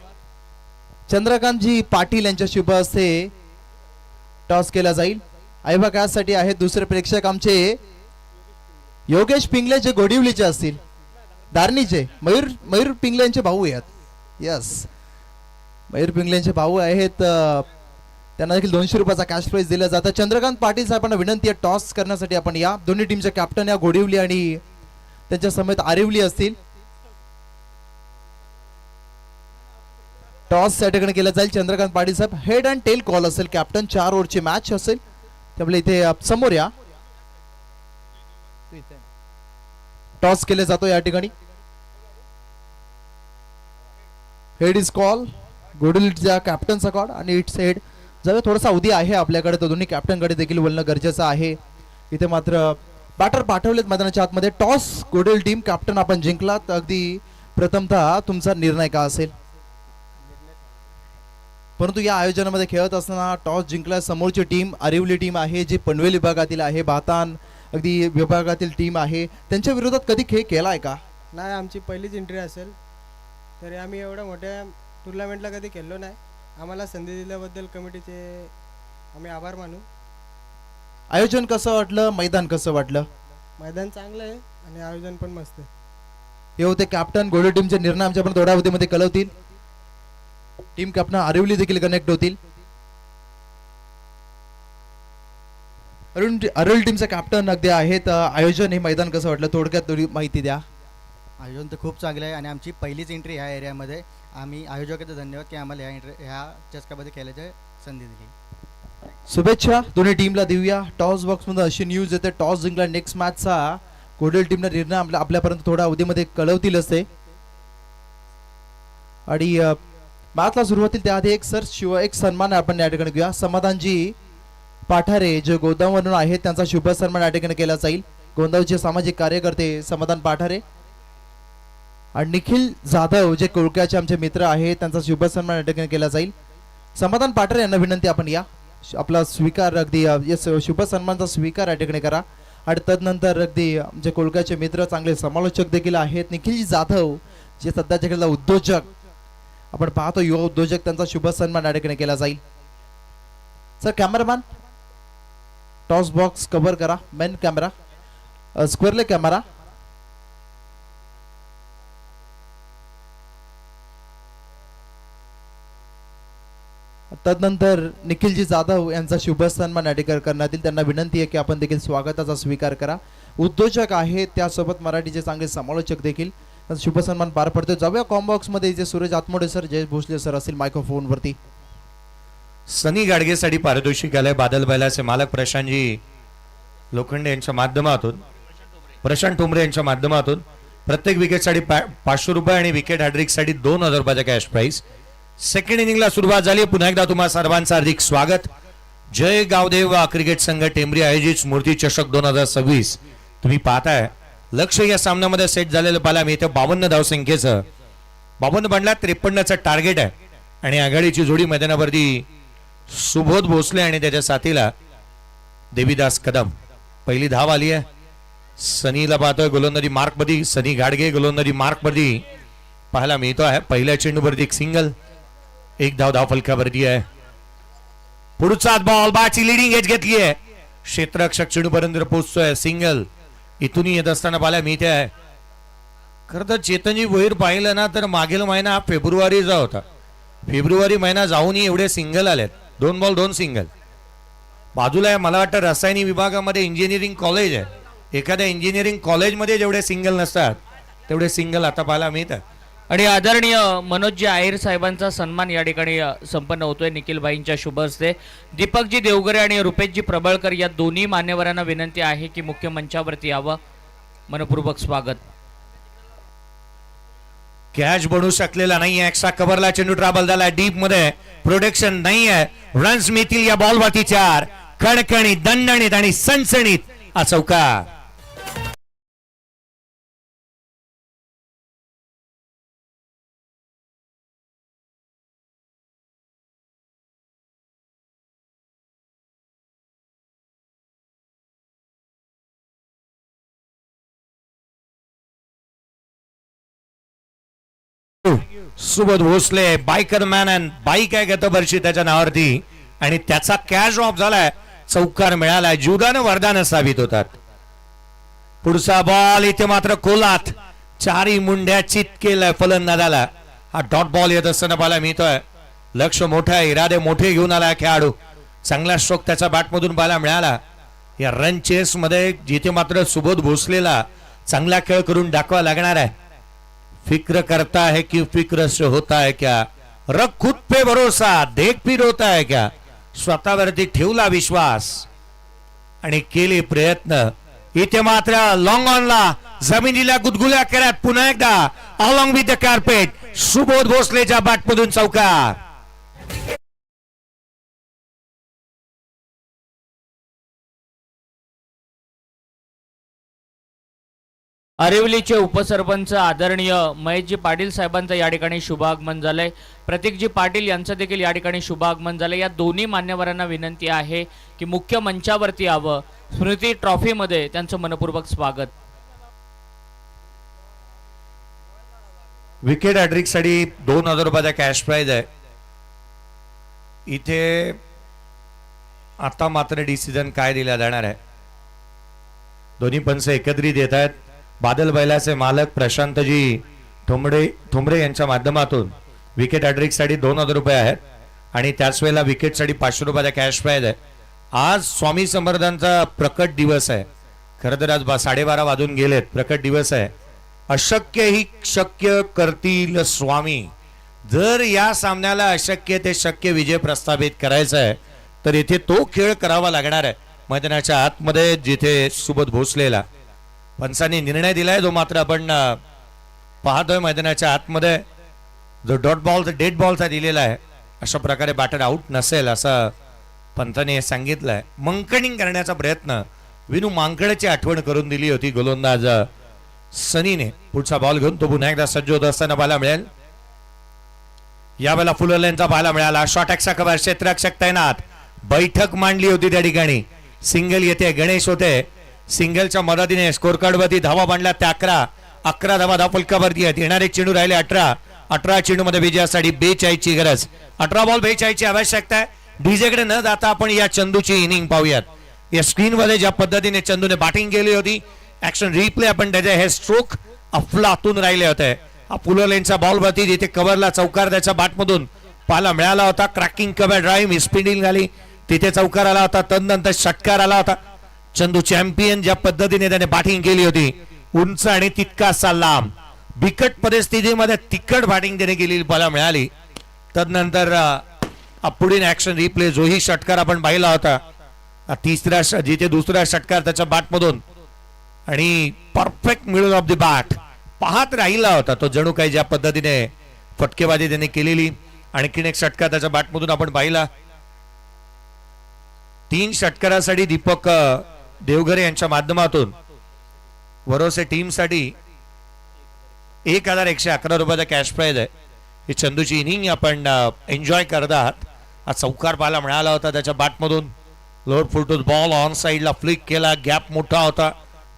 चंद्रकांतजी पाटील यांच्या शुभ हस्ते टॉस केला जाईल. आयवा कॅच साठी आहेत दुसरे प्रेक्षक आमचे योगेश पिंगले जे गोडिवलीचे असतील दारणीचे. मयूर पिंगले यांचे भाऊ आहेत. यस मयूर पिंगले यांचे भाऊ आहेत. त्यांना देखील 200 रुपयाचा कॅश प्राइज दिला जातं. चंद्रकांत पाटील साहेबांना विनंती आहे टॉस करण्यासाठी आपण या. दोन्ही टीमचे कॅप्टन या गोडिवली आणि त्यांच्या समेत आरिवली असतील. टॉस त्या ठिकाणी केला जाईल. चंद्रकांत पाटील साहेब हेड अँड टेल कॉल असेल. कॅप्टन 4 ओव्हरची मॅच असेल त्यामुळे इथे समोर या. टॉस केले जातो या ठिकाणी. हेड इज कॉल गोडिवलीच्या कॅप्टनचा कॉल आणि इट्स हेड. जर थोडासा अवधी आहे आपल्याकडे तर दोन्ही कॅप्टनकडे देखील बोलणं गरजेचं आहे. इथे मात्र बॅटर पाठवलेत मैदानाच्या आतमध्ये. टॉस गोडिवली टीम कॅप्टन आपण जिंकलात. अगदी प्रथमतः तुमचा निर्णय का असेल? परंतु या आयोजनामध्ये खेळत असताना टॉस जिंकला समोरची टीम आरिवली टीम आहे जी पनवेल विभागातील आहे. भातान अगदी विभागातील टीम आहे. त्यांच्या विरोधात कधी खेळ केला आहे का? नाही आमची पहिलीच एंट्री असेल तरी आम्ही एवढ्या मोठ्या टुर्नामेंटला कधी खेळलो नाही. आम्हाला संधी दिल्याबद्दल कमिटीचे आम्ही आभार मानू. आयोजन कसं वाटलं? मैदान कसं वाटलं? मैदान चांगलं आहे आणि आयोजन पण मस्त आहे. हे होते कॅप्टन गोडिवली टीमचे निर्णय आमच्यापर्यंत थोड्या अवधीमध्ये कळवतील. टीम कॅप्टन आरिवली देखील कनेक्ट होतील. अरुल टीमचे कॅप्टन अगदी आहेत. आयोजन हे मैदान कसं वाटलं थोडक्यात थोडी माहिती द्या. आयोजन तर खूप चांगलं आहे आणि आमची पहिलीच एंट्री ह्या एरियामध्ये. आम्ही आयोजकाचे धन्यवाद की आम्हाला ह्या चषकामध्ये खेळायची संधी दिली. शुभेच्छा दोन्ही टीमला देऊया. टॉस बॉक्समध्ये अशी न्यूज येते टॉस जिंकला नेक्स्ट मॅचचा गोडिवली टीमला निर्णय आपल्यापर्यंत थोड्या अवधीमध्ये कळवतील असते. आणि मॅचला सुरुवातील त्याआधी एक सन्मान आपण या ठिकाणी घेऊया. समाधानजी पाठारे जे गोदावरून आहेत त्यांचा शुभ सन्मान या ठिकाणी केला जाईल. गोंदावचे सामाजिक कार्यकर्ते समाधान पाठारे आणि निखिल जाधव जे कोळक्याचे आमचे मित्र आहेत त्यांचा शुभ सन्मान या ठिकाणी केला जाईल. समाधान पाठारे यांना विनंती आपण या. आपला स्वीकार अगदी यस शुभ सन्मानचा स्वीकार या ठिकाणी करा. आणि तदनंतर अगदी आमचे कोलकाचे मित्र चांगले समालोचक देखील आहेत निखिल जाधव जे सध्याच्या घडीला उद्योजक आपण पाहतो युवा उद्योजक त्यांचा शुभ सन्मान या ठिकाणी केला जाईल. Sir cameraman toss box cover करा. Main camera square leg camera. तदनंतर निखिलजी जाधव यांचा शुभ सन्मान या ठिकाणी करण्यात येईल. त्यांना विनंती आहे की आपण देखील स्वागताचा स्वीकार करा. उद्योजक आहेत त्यासोबत मराठीचे चांगले समालोचक देखील त्यांचा शुभ सन्मान पार पडतो. जाऊया कॉम्बॉक्स मध्ये जे सूरज आत्मोडे सर जयेश भोसले सर असतील मायक्रोफोन वरती. सनी गाडगेसाठी पारितोषिक आलंय बादल बैलाचे मालक प्रशांतजी लोखंडे यांच्या माध्यमातून, प्रशांत ठोंबरे यांच्या माध्यमातून प्रत्येक विकेटसाठी 500 रुपये आणि विकेट हॅड्रिकसाठी 2000 रुपयाचा कॅश प्राइस. सेकंड इनिंगला सुरुवात झाली. पुन्हा एकदा तुम्हा सर्वांचं हार्दिक स्वागत. जय गावदेव क्रिकेट संघ टेंबरी आयोजित स्मृती चषक 2026 तुम्ही पाहताय. लक्ष या सामन्यामध्ये सेट झालेलं पाहायला मिळतं 52 धावसंख्येचं. 52 बंडला 53चं टार्गेट आहे आणि आघाडीची जोडी मैदानावरती सुबोध भोसले आणि त्याच्या साथीला देवीदास कदम. पहिली धाव आली आहे. सनीला पाहतोय गोलंदाजी मार्क मध्ये. सनी गाडगे गोलंदाजी मार्क मध्ये पाहायला मिळतो आहे. पहिल्या चेंडूवरती एक सिंगल, एक धाव फलकावरती आहे. पुढचा बॉल बाची लिडिंग एज घेतली आहे. क्षेत्ररक्षक चेंडूपर्यंत पोहोचतोय. सिंगल इथून येत असताना पाहायला मिळते आहे. खरं तर चेतनजी वैर पाहिलं ना तर मागील महिना हा फेब्रुवारीचा होता. फेब्रुवारी महिना जाऊनही एवढे सिंगल आलेत. 2 बॉल 2 सिंगल. बाजूला आहे मला वाटतं रसायनी विभागामध्ये इंजिनिअरिंग कॉलेज आहे. एखाद्या इंजिनिअरिंग कॉलेजमध्ये जेवढे सिंगल नसतात तेवढे सिंगल आता पाहायला मिळतात. आणि आदरणीय मनोजजी आयर साहेबांचा सन्मान या ठिकाणी संपन्न होतोय निखिलबाईंच्या शुभ हस्ते. दीपकजी देवगरे आणि रुपेशजी प्रबळकर या दोन्ही मान्यवरांना विनंती आहे की मुख्य मंचावरती यावं. मनपूर्वक स्वागत. कॅच बनू शकलेला नाही. एक्स्ट्रा कव्हरला चेंडू ट्रॅव्हल झाला. डीप मध्ये प्रोटेक्शन नाही आहे. रन्स मिळतील या बॉलवरती 4. कणकणीत दणदणीत आणि सणसणीत हा चौकार. Subodh Bhosale biker man and bike आहे गत वर्षी त्याच्या नावावरती आणि त्याचा कॅश ऑफ झालाय. चौकार मिळालाय. जुदानं वरदान साबित होतात. पुढचा बॉल इथे मात्र कोलात 4 मुंड्या चित केलाय फलंदाजाला. हा डॉट बॉल येत असताना पाहायला मिळतोय. लक्ष मोठं आहे. इरादे मोठे घेऊन आला खेळाडू. चांगला स्ट्रोक त्याच्या बॅटमधून पाहायला मिळाला. या रन चेस मध्ये जिथे मात्र सुबोध भोसलेला चांगला खेळ करून दाखवा लागणार आहे. फिक्र करता है कि फिक्र से होता है क्या. रख खुद पे भरोसा देख फिर होता है क्या. स्वतःवरती ठेवला विश्वास आणि केले प्रयत्न. इथे मात्र लॉंग ऑनला जमिनीला गुदगुल्या करत पुन्हा एकदा along with the carpet Subodh भोसलेच्या बॅटमधून चौकार. अरिवलीचे उपसरपंच आदरणीय महेशजी पाटील साहेबांचं या ठिकाणी शुभ आगमन झालंय. प्रतीकजी पाटील यांचं देखील या ठिकाणी शुभ आगमन झालंय. या दोन्ही मान्यवरांना विनंती आहे की मुख्य मंचावरती यावं. स्मृती ट्रॉफीमध्ये त्यांचं मनपूर्वक स्वागत. विकेट हॅट्रिक साठी 2000 रुपयाचा कॅश प्राइज आहे. इथे आता मात्र डिसिजन काय दिला जाणार आहे. दोन्ही पंच एकत्रित येत आहेत. बादल बैलाचे मालक प्रशांतजी ठोंबरे यांच्या माध्यमातून विकेट हॅट्रिक साठी 2000 रुपये आहेत आणि त्याच वेळेला विकेट साठी 500 रुपयाचा कॅश प्राइज आहे. आज स्वामी समर्थांचा प्रकट दिवस आहे. खरं तर आज 12:30 वाजून गेलेत. प्रकट दिवस आहे. अशक्य ही शक्य करतील स्वामी. जर या सामन्याला अशक्य ते शक्य विजय प्रस्थापित करायचा आहे तर इथे तो खेळ करावा लागणार आहे. मैदानाच्या आतमध्ये जिथे सुबोध भोसलेला पंचांनी निर्णय दिलाय जो मात्र आपण पाहतोय मैदानाच्या आतमध्ये जो डॉट बॉल डेड बॉलचा दिलेला आहे. अशा प्रकारे बॅटर आउट नसेल असं पंताने सांगितलंय. मंकनिंग करण्याचा प्रयत्न विनू मांकडेची आठवण करून दिली होती गोलंदाज सनीने. पुढचा बॉल घेऊन तो पुन्हा एकदा सज्ज होत असताना पाहायला मिळेल. यावेळेला फुलरलेनचा पाहायला मिळाला. शॉट एक्स्ट्रा कव्हर क्षेत्ररक्षक तैनात. बैठक मांडली होती त्या ठिकाणी. सिंगल येते, गणेश होते, सिंगलच्या मदतीने स्कोर कार्ड वरती धावा बांधल्या त्या 11 धावा धावफलकावरती आहेत. येणारे चेंडू राहिले 18 चेंडू मध्ये विजयासाठी 42 ची गरज. 18 बॉल 42 ची आवश्यकता आहे. डीजे कडे न जाता आपण या चंदूची इनिंग पाहूयात. या स्क्रीन मध्ये ज्या पद्धतीने चंदूने बॅटिंग केली होती, ऍक्शन रिप्ले आपण त्याचे हे स्ट्रोक अफलातून राहिले होते. हा पुलर लेनचा बॉल वरती जिथे कव्हरला चौकार त्याच्या बॅटमधून पाहायला मिळाला होता. क्रॅकिंग कव्हर ड्राईव्ह स्पिनिंग झाली, तिथे चौकार आला होता, तदनंतर षटकार आला होता. चंदू चॅम्पियन ज्या पद्धतीने त्याने बॅटिंग केली होती, उंच आणि तितकासा लांब, बिकट परिस्थितीमध्ये तिखट बॅटिंग त्याने केलेली पाहायला मिळाली. तदनंतर पुढील ऍक्शन रिप्ले जोही षटकार आपण पाहिला होता, तिसरा जिथे दुसरा षटकार त्याच्या बॅटमधून आणि perfect middle of the bat पाहत राहिला होता तो, जणू काही ज्या पद्धतीने फटकेबाजी त्याने केलेली. आणखीन एक षटकार त्याच्या बॅटमधून आपण पाहिला. 3 षटकारासाठी दीपक देवघरे यांच्या माध्यमातून वरोसे टीम साठी 1111 रुपयाचा कॅश प्राइज आहे. ही चंदूची इनिंग आपण एन्जॉय करत आहात. हा चौकार पाहायला मिळाला होता त्याच्या बॅटमधून. लोअर फुलटून बॉल ऑन साइडला फ्लिक केला, गॅप मोठा होता,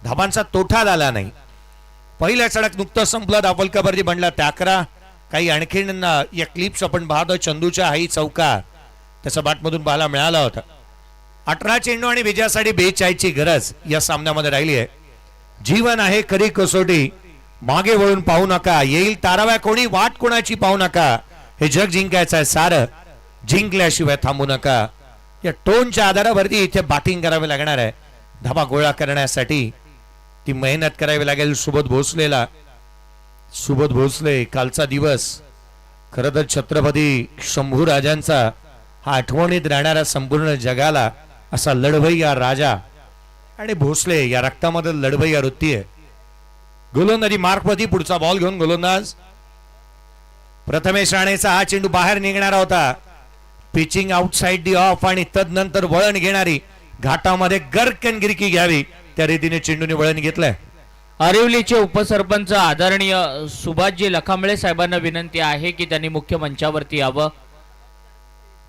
धाबांचा तोठा झाला नाही. पहिल्या षटक नुकतं संपलं, धावफलकावरती बनला त्या 11. काही आणखीन या क्लिप्स आपण पाहतोय. चंदूच्या हाही चौकार त्याच्या बॅटमधून पाहायला मिळाला होता. 18 चेंडू आणि विजयासाठी 42 ची गरज या सामन्यामध्ये राहिली आहे. जीवन आहे खरी कसोटी, मागे वळून पाहू नका, येईल ताराव्या कोणी, वाट कोणाची पाहू नका, हे जग जिंकायचं आहे सारं, जिंकल्याशिवाय थांबू नका. या टोनच्या आधारावरती इथे बॅटिंग करावी लागणार आहे. धाबा गोळा करण्यासाठी ती मेहनत करावी लागेल सुबोध भोसलेला. सुबोध भोसले कालचा दिवस खरं तर छत्रपती शंभू राजांचा हा आठवणीत राहणारा संपूर्ण जगाला असा लढवय्या राजा, आणि भोसले या रक्तामध्ये लढवय्या वृत्ती आहे. गोलंदाजी मार्कवरती पुढचा बॉल घेऊन गोलंदाज प्रथमेश राणेचा हा चेंडू बाहेर निघणारा होता. पिचिंग आउटसाइड दी ऑफ आणि तदनंतर वळण घेणारी, घाटामध्ये गरकनगिरकी घ्यावी त्या रीतीने चेंडूने वळण घेतलंय. आरिवलीचे उपसरपंच आदरणीय सुभाषजी लखांबळे साहेबांना विनंती आहे की त्यांनी मुख्य मंचावरती यावं.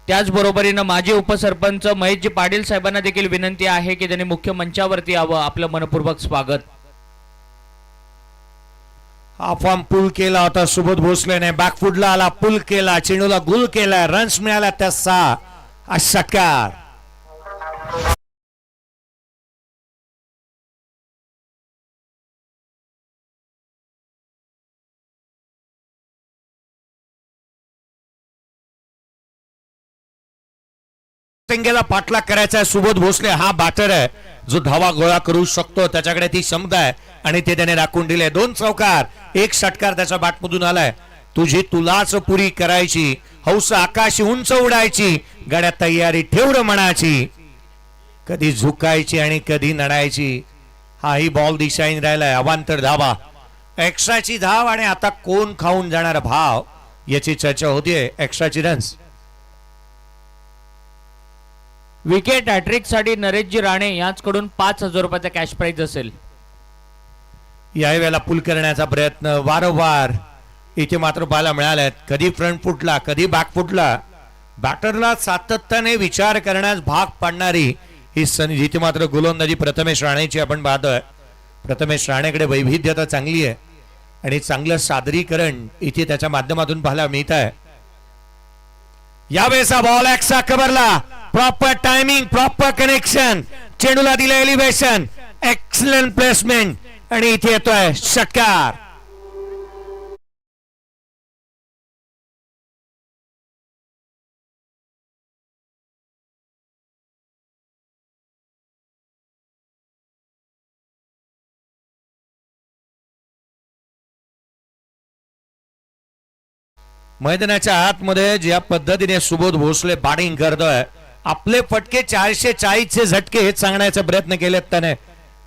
त्याचबरोबरीनं माजी उपसरपंच महेशजी पाटील साहेबांना देखील विनंती आहे की त्यांनी मुख्य मंचावरती यावं. आपलं मनपूर्वक स्वागत. हा फॉर्म पुल केला होता सुबोध भोसलेने, बॅकफुटला आला, पुल केला, चेंडूला गुल केला, रन्स मिळाला त्या 6. षटकार पाठलाग करायचा आहे. सुबोध भोसले हा बॅटर आहे जो धावा गोळा करू शकतो, त्याच्याकडे ती क्षमता आहे आणि ते त्याने राखून दिले. 2 चौकार, 1 षटकार त्याच्या बॅटमधून आलाय. तुझी तुलाच पुरी करायची, हौस आकाशी उंच उडायची, गड्या तयारी ठेवड मनाची, कधी झुकायची आणि कधी नडायची. हाही बॉल दिशाईन राहिलाय. अवांतर धावा, एक्स्ट्राची धाव आणि आता कोण खाऊन जाणार भाव याची चर्चा होतीये. एक्स्ट्राची रन्स. विकेट हॅट्रिक साठी नरेशजी राणे यांच्याकडून 5000 रुपयाचा कॅश प्राइज असेल. यावेळेला पुल करण्याचा प्रयत्न वारंवार इथे मात्र पाहायला मिळालाय. कधी फ्रंट फुटला, कधी बॅक फुटला. बॅटरला सातत्याने विचार करण्यास भाग पाडणारी ही जिथे मात्र गोलंदाजी प्रथमेश राणेची आपण पाहतोय. प्रथमेश राणेकडे वैविध्यता चांगली आहे आणि चांगलं सादरीकरण इथे त्याच्या माध्यमातून पाहायला मिळत आहे. यावेळेचा बॉल एक्सा कव्हरला, प्रॉपर टायमिंग, प्रॉपर कनेक्शन, चेंडूला दिलं एलिव्हेशन, एक्सलंट प्लेसमेंट आणि इथे येतोय षटकार. मैदानाच्या आतमध्ये ज्या पद्धतीने सुबोध भोसले बॅटिंग करतोय, आपले फटके 440 चे झटके हेच सांगण्याचा प्रयत्न केलेत त्याने.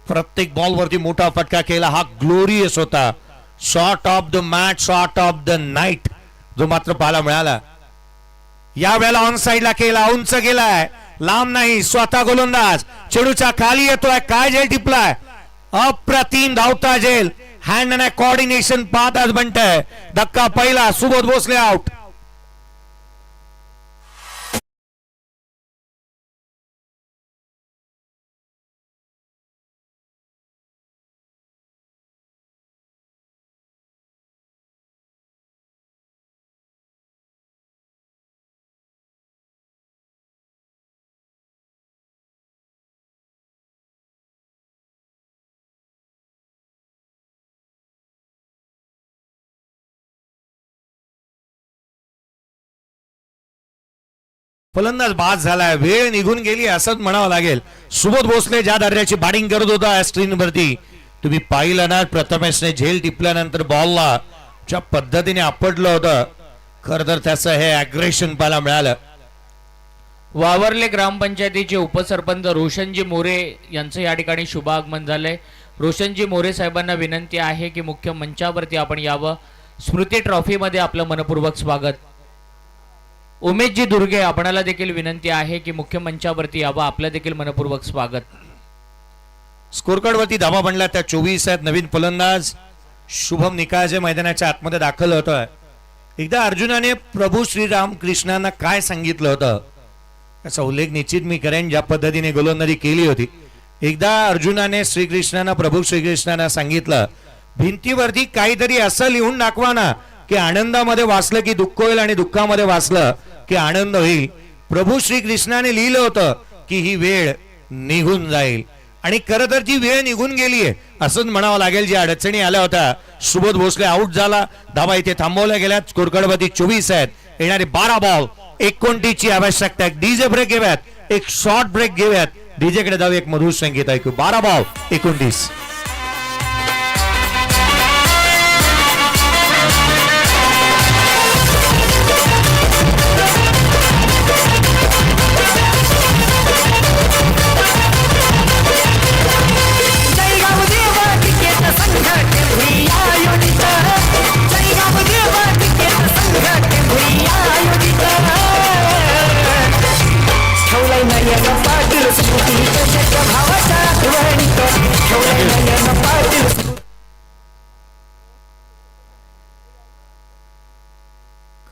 प्रत्येक बॉल वरती मोठा फटका केला. हा ग्लोरियस होता. Shot of the match, shot of the night जो मात्र पाहायला मिळाला. या वेळेला ऑन साइडला केला, उंच गेलाय, लांब नाही, स्वतः गोलंदाज चेंडूच्या खाली येतोय. काय झेल टिपलाय, अप्रतिम धावता झेल, हँड अँड कोऑर्डिनेशन पाहत आज बनतंय. धक्का पहिला, सुबोध भोसले आउट. फलंदाज बाद झालाय, वेळ निघून गेली असंच म्हणावं लागेल. सुबोध भोसले ज्या दर्जाची बॅटिंग करत होता स्क्रीनवरती तुम्ही पाहिलं ना, प्रथमेशने झेल टिपल्यानंतर बॉलला ज्या पद्धतीने आपटलं होतं, खरं तर त्याचं हे अग्रेशन पाहायला मिळालं. वावरले ग्रामपंचायतीचे उपसरपंच रोशनजी मोरे यांचं या ठिकाणी शुभागमन झालंय. रोशनजी मोरे साहेबांना विनंती आहे की मुख्य मंचावरती आपण यावं. स्मृती ट्रॉफीमध्ये आपलं मनपूर्वक स्वागत. उमेशजी दुर्गे आपणाला देखील विनंती आहे की मुख्य मंचावरती यावं, आपलं देखील मनपूर्वक स्वागत. स्कोरकार्ड वरती धावा बनला त्या 24 आहेत. नवीन फलंदाज शुभम निकाळजे मैदानाच्या आतमध्ये दाखल होतोय. एकदा अर्जुनाने प्रभू श्रीराम कृष्णांना काय सांगितलं होतं याचा उल्लेख निश्चित मी करेन, ज्या पद्धतीने गोलंदाजी केली होती. एकदा अर्जुनाने श्रीकृष्णांना प्रभू श्रीकृष्णांना सांगितलं, भिंतीवरती काहीतरी असं लिहून दाखवा ना की आनंदामध्ये वाचलं की दुःख होईल आणि दुःखामध्ये वाचलं की आनंद होईल. प्रभू श्रीकृष्णाने लिहिलं होतं की ही वेळ निघून जाईल आणि खरं तर ती वेळ निघून गेलीये असंच म्हणावं लागेल. ज्या अडचणी आल्या होत्या, सुबोध भोसले आउट झाला, धावा इथे थांबवल्या गेल्या. स्कोरकार्डवरती 24 आहेत. येणारे 12 बॉल 29ची आवश्यकता आहे. डीजे ब्रेक घेऊयात, एक शॉर्ट ब्रेक घेऊयात. डीजे कडे जाऊ, एक मधुर संगीत ऐकू. 12 बॉल 29. जयगाव देवा क्रिकेट संघ टेंभुरी आयोजित. जयगाव देवा क्रिकेट संघ टेंभुरी आयोजित. ठेवलंय नयन पाटील स्मृती कशाच्या भावाच्या आठवणीत. ठेवलंय नयन पाटील स्मृती.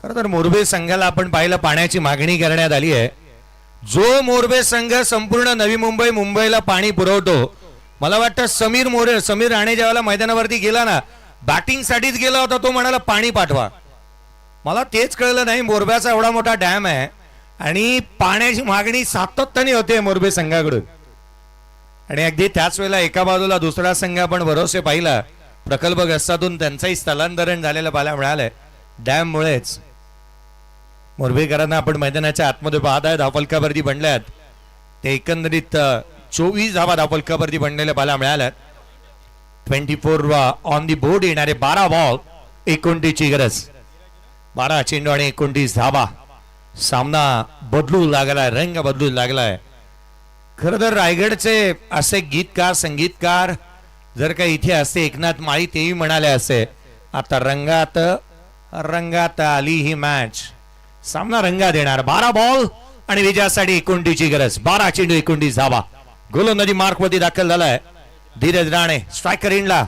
खरं तर मोरबे संघाला आपण पाहिलं, पाण्याची मागणी करण्यात आली आहे. जो मोरबे संघ संपूर्ण नवी मुंबईला पाणी पुरवतो, मला वाटतं समीर राणे ज्यावेळेला मैदानावरती गेला ना, बॅटिंग साठीच गेला होता, तो म्हणाला पाणी पाठवा. मला तेच कळलं नाही, मोरब्याचा एवढा मोठा डॅम आहे आणि पाण्याची मागणी सातत्याने होते मोरबे संघाकडून. आणि अगदी त्याच वेळेला एका बाजूला दुसरा संघ आपण भरोसे पाहिला, प्रकल्पग्रस्तातून त्यांचंही स्थलांतरण झालेलं पाहायला मिळालंय डॅम मुळेच. मोरबेकरांना आपण मैदानाच्या आतमध्ये पाहत आहे, धावफलकावरती बनल्यात ते एकंदरीत 24 धावा धावफलकावरती बनलेल्या पाहायला मिळाल्यात. 24 ऑन दी बोर्ड. येणारे 12 बॉल 29ची गरज. 12 चेंडू आणि 29 धावा. सामना बदलू लागलाय, रंग बदलू लागलाय. खरं तर रायगडचे असे गीतकार संगीतकार जर का इथे असते, एकनाथ माळी, तेही म्हणाले असे, आता रंगात आली ही मॅच. सामना रंगात येणार. 12 बॉल आणि विजयासाठी 29ची गरज. 12 चेंडू 29 धावा. गोलंदाजी मार्कवरती दाखल झालाय धीरज राणे. स्ट्रायकर इनला.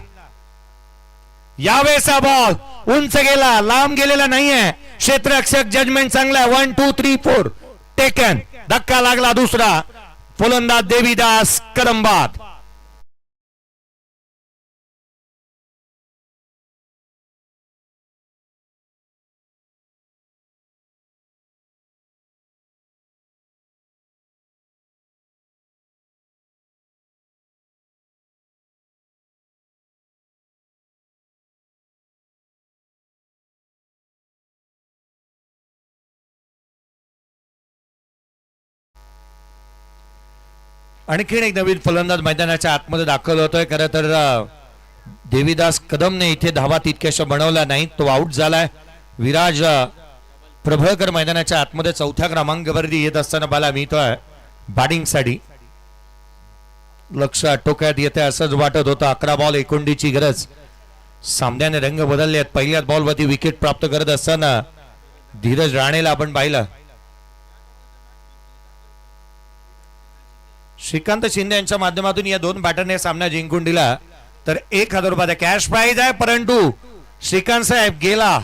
यावेळेचा बॉल उंच गेला, लांब गेलेला नाहीये. क्षेत्ररक्षक जजमेंट चांगला आहे. 1 2 3 4 टेकन. धक्का लागला दुसरा. फलंदाज देवीदास कदम बाद. आणखीन एक नवीन फलंदाज मैदानाच्या आतमध्ये दाखल होतोय. खरं तर देवीदास कदमने इथे धावा तितक्याशा बनवल्या नाहीत, तो आउट झालाय. विराज प्रभळकर मैदानाच्या आतमध्ये 4थ्या क्रमांकावरती येत असताना मला मिळतोय बॅटिंगसाठी. लक्ष आटोक्यात येते असंच वाटत होतं. 11 बॉल 29ची गरज. सामन्याने रंग बदलले आहेत. पहिल्याच बॉलवरती विकेट प्राप्त करत असताना धीरज राणेला आपण पाहिलं. श्रीकांत शिंदे यांच्या माध्यमातून या दोन बॅटरने सामना जिंकून दिला. तर 1000 रुपयाचा कॅश प्राइज आहे. परंतु श्रीकांत साहेब गेला,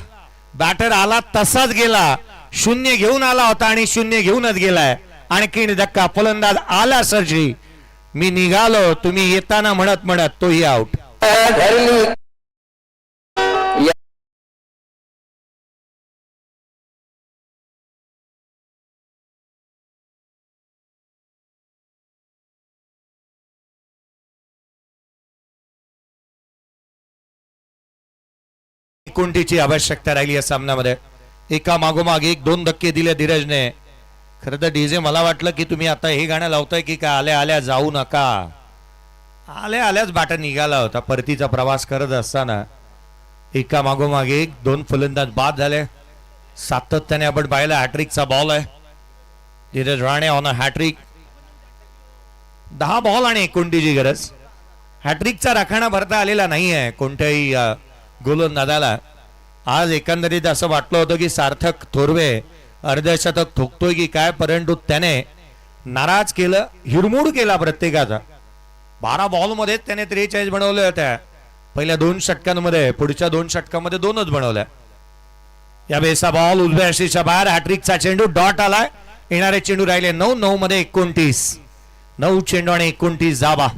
बॅटर आला तसाच गेला. 0 घेऊन आला होता आणि 0 घेऊनच गेलाय. आणखीन धक्का. फलंदाज आला सरजी, मी निघालो, तुम्ही येताना म्हणत म्हणत तोही आउट. कोणतीची आवश्यकता राहिली या सामन्यामध्ये. एका मागोमाग एक 2 धक्के दिले धीरजने. खरं तर डीजे मला वाटलं की तुम्ही आता हे गाणं लावताय की काय, आल्या आल्या जाऊ नका. आल्या आल्याच बाटा निघाला होता. परतीचा प्रवास करत असताना एका मागोमाग एक 2 फलंदाज बाद झाले. सातत्याने आपण पाहिलं हॅट्रिकचा बॉल आहे. Dheeraj Rane on a hat-trick. 10 ball आणि 29ची गरज. हॅट्रिकचा राखाणा भरता आलेला नाही आहे कोणत्याही गोलंदाजाला. आज एकंदरीत असं वाटलं होतं की सार्थक थोरवे अर्धशतक ठोकतोय की काय, परंतु त्याने नाराज केलं, हिरमोड केला प्रत्येकाचा. 12 बॉलमध्ये त्याने 43 बनवल्या होत्या. पहिल्या 2 षटकांमध्ये, पुढच्या 2 षटकांमध्ये 2च बनवल्या. या बेसा बॉल उजव्या शीर्षा बाहेर. हॅट्रिकचा चेंडू डॉट आलाय. येणारे चेंडू राहिले 9 मध्ये 29. 9 चेंडू आणि 29 जाबा.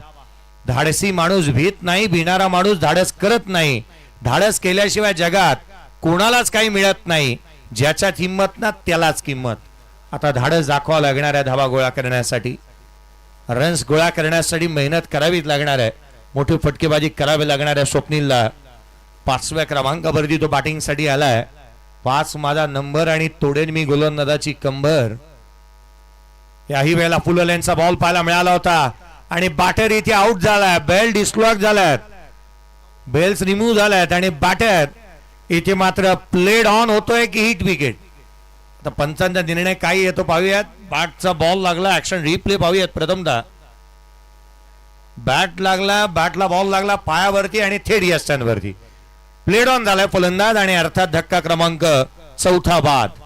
धाडसी माणूस भीत नाही, भिणारा माणूस धाडस करत नाही. धाडस केल्याशिवाय जगात कोणालाच काही मिळत नाही. ज्याच्यात हिंमत ना त्यालाच किंमत. आता धाडस दाखवावं लागणार आहे धावा गोळा करण्यासाठी. रन्स गोळा करण्यासाठी मेहनत करावीच लागणार आहे. मोठी फटकेबाजी करावी लागणार आहे स्वप्नीलला. 5व्या क्रमांकावरती तो बॅटिंगसाठी आलाय. 5 माझा नंबर आणि तोडेन मी गोलंदाजाची कंबर. याही वेळेला फुललेंचा बॉल पाहायला मिळाला होता आणि बॅटर इथे आउट झालाय. बेल डिस्लॉक झाल्यात, बेल्स रिमूव्ह झाल्यात आणि बॅटर इथे मात्र प्लेड ऑन होतोय की हिट विकेट. आता पंचांचा निर्णय काय येतो पाहूयात. बॅटचा बॉल लागला, ऍक्शन रिप्ले पाहूयात. प्रथमतः बॅट लागला, बॅटला बॉल लागला पायावरती आणि थेट यष्टांवरती. प्लेड ऑन झालाय फलंदाज आणि अर्थात धक्का क्रमांक 4 बाद.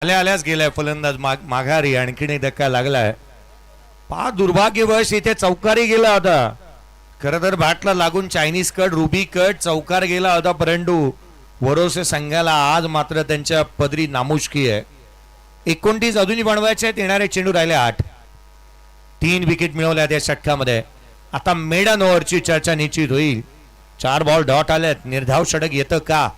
आल्याच गेलाय फलंदाज माघारी. आणखीन एक धक्का लागलाय. दुर्भाग्यवश इथे चौकारी गेला होता. खरं तर बॅटला लागून चायनीज कट, रुबी कट, चौकार गेला होता. परंतु वरोसे संघाला आज मात्र त्यांच्या पदरी नामुष्की आहे. 29 अजूनही बनवायचे आहेत. येणारे चेंडू राहिले 8. 3 विकेट मिळवल्या त्या षटकामध्ये. आता मेडन ओव्हरची चर्चा निश्चित होईल. 4 बॉल डॉट आलेत. निर्धाव षटक येतं का?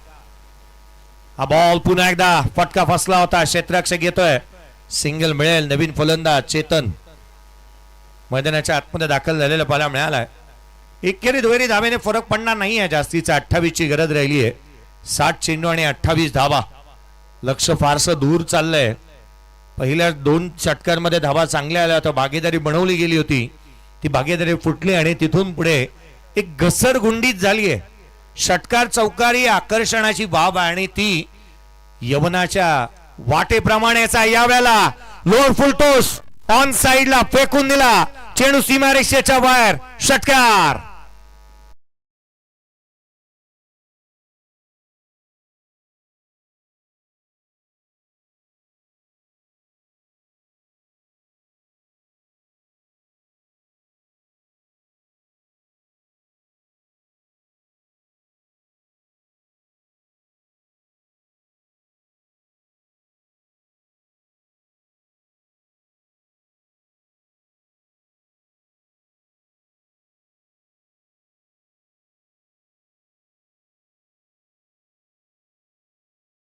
हा बॉल पुन्हा एकदा फटका फसला होता. क्षेत्ररक्षक येतोय. सिंगल मिळेल. नवीन फलंदाज चेतन मैदानाच्या आतमध्ये दाखल झालेला पाहायला मिळालाय. एकेरी दुहेरी धावेने फरक पडणार नाही आहे जास्तीचा. 28 ची गरज राहिली आहे. 60 चेंडू आणि 28 धावा. लक्ष फारसं दूर चाललंय. पहिल्या 2 षटकांमध्ये धावा चांगल्या आल्या होत्या. भागीदारी बनवली गेली होती. ती भागीदारी फुटली आणि तिथून पुढे एक घसरगुंडीच झाली आहे. षटकार चौकारी आकर्षणाची बाब आहे आणि ती यवनाच्या वाटेप्रमाणेच आहे. यावेळेला लोअर फुल टोस ऑन साइडला फेकून दिला. चेंडू सीमारेषेच्या बाहेर. षटकार.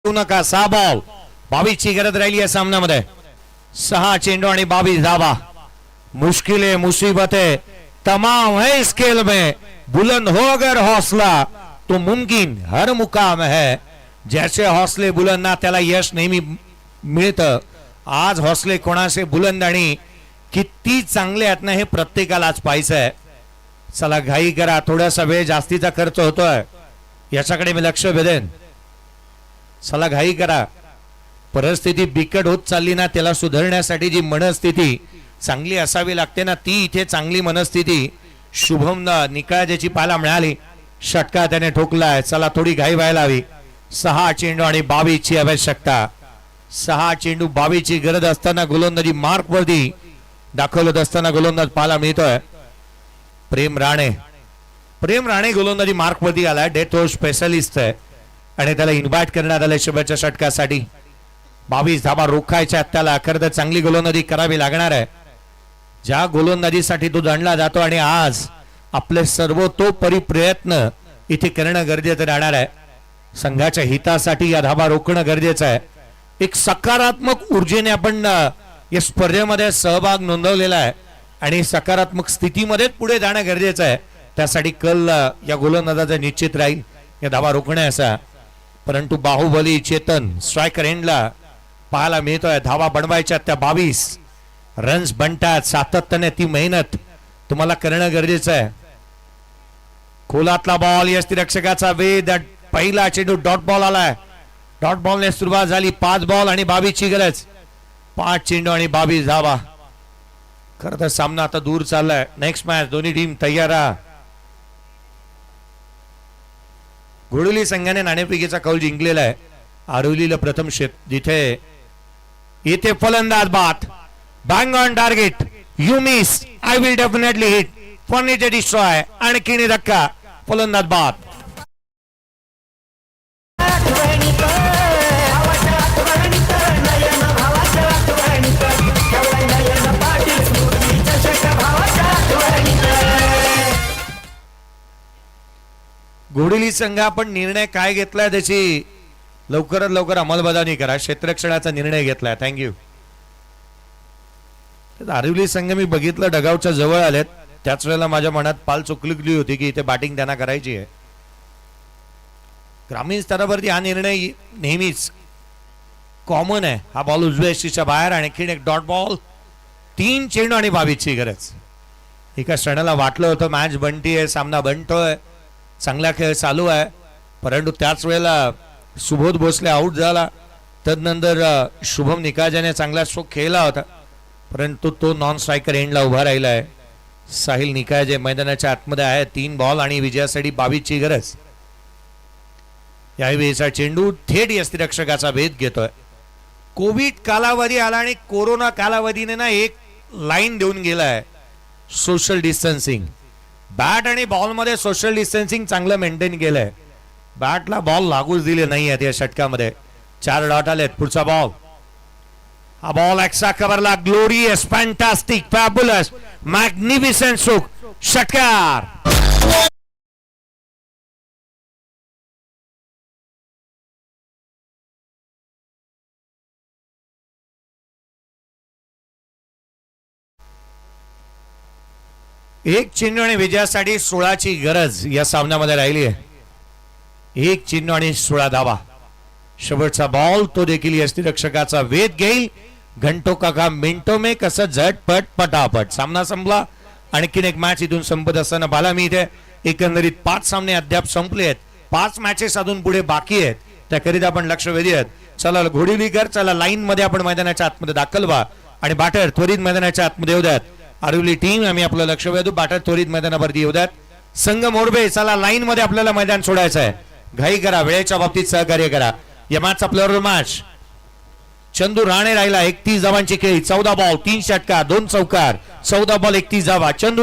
नका. 6 बॉल 22 ची गरज राहिली आहे सामन्यामध्ये. 6 चेंडू आणि 22 धावा. मुश्किलें मुसीबतें तमाम है इस खेल में. बुलंद हो अगर हौसला तो मुमकिन हर मुकाम है. जैसे हौसले बुलंद ना त्याला यश नेहमी मिळतं. आज हौसले कोणाचे बुलंद आणि किती चांगले आहेत ना हे प्रत्येकाला आज पाहायचं आहे. चला घाई करा. थोडासा वेळ जास्तीचा खर्च होतोय. याच्याकडे मी लक्ष वेधेन. चला घाई करा. परिस्थिती बिकट होत चालली ना त्याला सुधारण्यासाठी जी मनस्थिती चांगली असावी लागते ना ती इथे चांगली मनस्थिती शुभम निकाळाची पाहायला मिळाली. षटका त्याने ठोकलाय. चला थोडी घाई व्हायला हवी. 6 चेंडू आणि 22 ची आवश्यकता. 6 चेंडू 22 ची गरज असताना गोलंदाजी मार्क वरती दाखवत असताना गोलंदाज पाहायला मिळतोय प्रेम राणे. प्रेम राणे गोलंदाजी मार्क वरती आलाय. डेथ ओव्हर स्पेशलिस्ट आहे आणि त्याला इन्व्हाइट करण्यात आले शुभेच्छा षटकासाठी. 22 धाबा रोखायच्या त्याला. खरं तर चांगली गोलंदाजी करावी लागणार आहे. ज्या गोलंदाजीसाठी तो दंडला जातो आणि आज आपले सर्वतोपरी प्रयत्न इथे करणं गरजेचं राहणार आहे. संघाच्या हितासाठी या धाबा रोखणं गरजेचं आहे. एक सकारात्मक ऊर्जेने आपण या स्पर्धेमध्ये सहभाग नोंदवलेला आहे आणि सकारात्मक स्थितीमध्येच पुढे जाणं गरजेचं आहे. त्यासाठी कल या गोलंदाजाचा निश्चित राहील या धाबा रोखण्याचा. परंतु बाहुबली चेतन स्ट्रायकर एंडला पाहायला मिळतोय. धावा बनवायच्या त्या 22 रन्स बनतात. सातत्याने ती मेहनत तुम्हाला करणं गरजेचं आहे. खोलातला बॉल यष्टीरक्षकाचा वेध. पहिला चेंडू डॉट बॉल आलाय. डॉट बॉलने सुरुवात झाली. 5 बॉल आणि 22 ची गरज. 5 चेंडू आणि 22 धावा. खरं तर सामना आता दूर चाललाय. नेक्स्ट मॅच दोन्ही टीम तयार राहा. घोडोली संघाने नाणेफेकीचा कौल जिंकलेला आहे. आरवलीला प्रथम जिथे येथे फलंदाज बाद. Bang on target. You miss. I will definitely hit. Furniture destroy. आणखीन धक्का. फलंदाज बाद. घोडेली संघ आपण निर्णय काय घेतलाय त्याची लवकरात लवकर अंमलबजावणी करा. क्षेत्ररक्षणाचा निर्णय घेतलाय. थँक्यू. आरवली संघ मी बघितलं डगावच्या जवळ आलेत. त्याच वेळेला माझ्या मनात पाल चुकली होती की इथे बॅटिंग त्यांना करायची आहे. ग्रामीण स्तरावरती हा निर्णय नेहमीच कॉमन आहे. हा बॉल उजव्या यष्टीच्या बाहेर. आणखीन एक डॉट बॉल. 3 चेंडू आणि 22 ची गरज. एका क्षणाला वाटलं होतं मॅच बनतीये, सामना बनतोय, चांगला खेळ चालू आहे. परंतु त्याच वेळेला सुबोध भोसले आउट झाला. तदनंतर शुभम निकाजाने चांगला स्ट्रोक खेळला होता परंतु तो नॉन स्ट्रायकर एंडला उभा राहिला आहे. साहिल निकाजे मैदानाच्या आतमध्ये आहे. 3 बॉल आणि विजयासाठी 22 ची गरज. यावेळीचा चेंडू थेट यष्टीरक्षकाचा भेद घेतोय. कोविड कालावधी आला आणि कोरोना कालावधीने ना एक लाईन देऊन गेलाय. Social distancing. बॅट आणि बॉल मध्ये सोशल डिस्टन्सिंग चांगलं मेंटेन केलंय. बॅटला बॉल लागूच दिले नाही आहेत या षटकामध्ये. 4 डॉट आलेत. पुढचा बॉल. हा बॉल एक्स्ट्रा कव्हरला. Glorious, fantastic, fabulous, magnificent stroke. षटकार. एक चेंडू आणि विजयासाठी 16 ची गरज या सामन्यामध्ये राहिली आहे. 1 चेंडू आणि 16 धावा. शेवटचा बॉल तो देखील यष्टीरक्षकाचा वेध घेईल. घंटो का मिनिटो में कसं झटपट पटापट सामना संपला. आणखीन एक मॅच इथून संपत असताना पाहायला मिळते. एकंदरीत 5 सामने अद्याप संपले आहेत. 5 मॅचेस अजून पुढे बाकी आहेत. त्याकरिता आपण लक्ष वेधूयात. चला घोडीलीकर, चला लाईन मध्ये आपण मैदानाच्या आतमध्ये दाखल व्हा आणि बॅटर त्वरित मैदानाच्या आतमध्ये येऊ द्यात. आरवली टीम आम्ही आपलं लक्ष वेधू. बॅटर त्वरित मैदानावरती येऊ द्यात. संघ मोरबे, चला लाईन मध्ये आपल्याला मैदान सोडायचं आहे. घाई करा. वेळेच्या बाबतीत सहकार्य करा. या मॅचचा player of match Chandu Rane राहिला. 31 धावांची खेळी. 14 बॉल 3 षटकार 2 चौकार. 14 बॉल 31 धावा. चंदू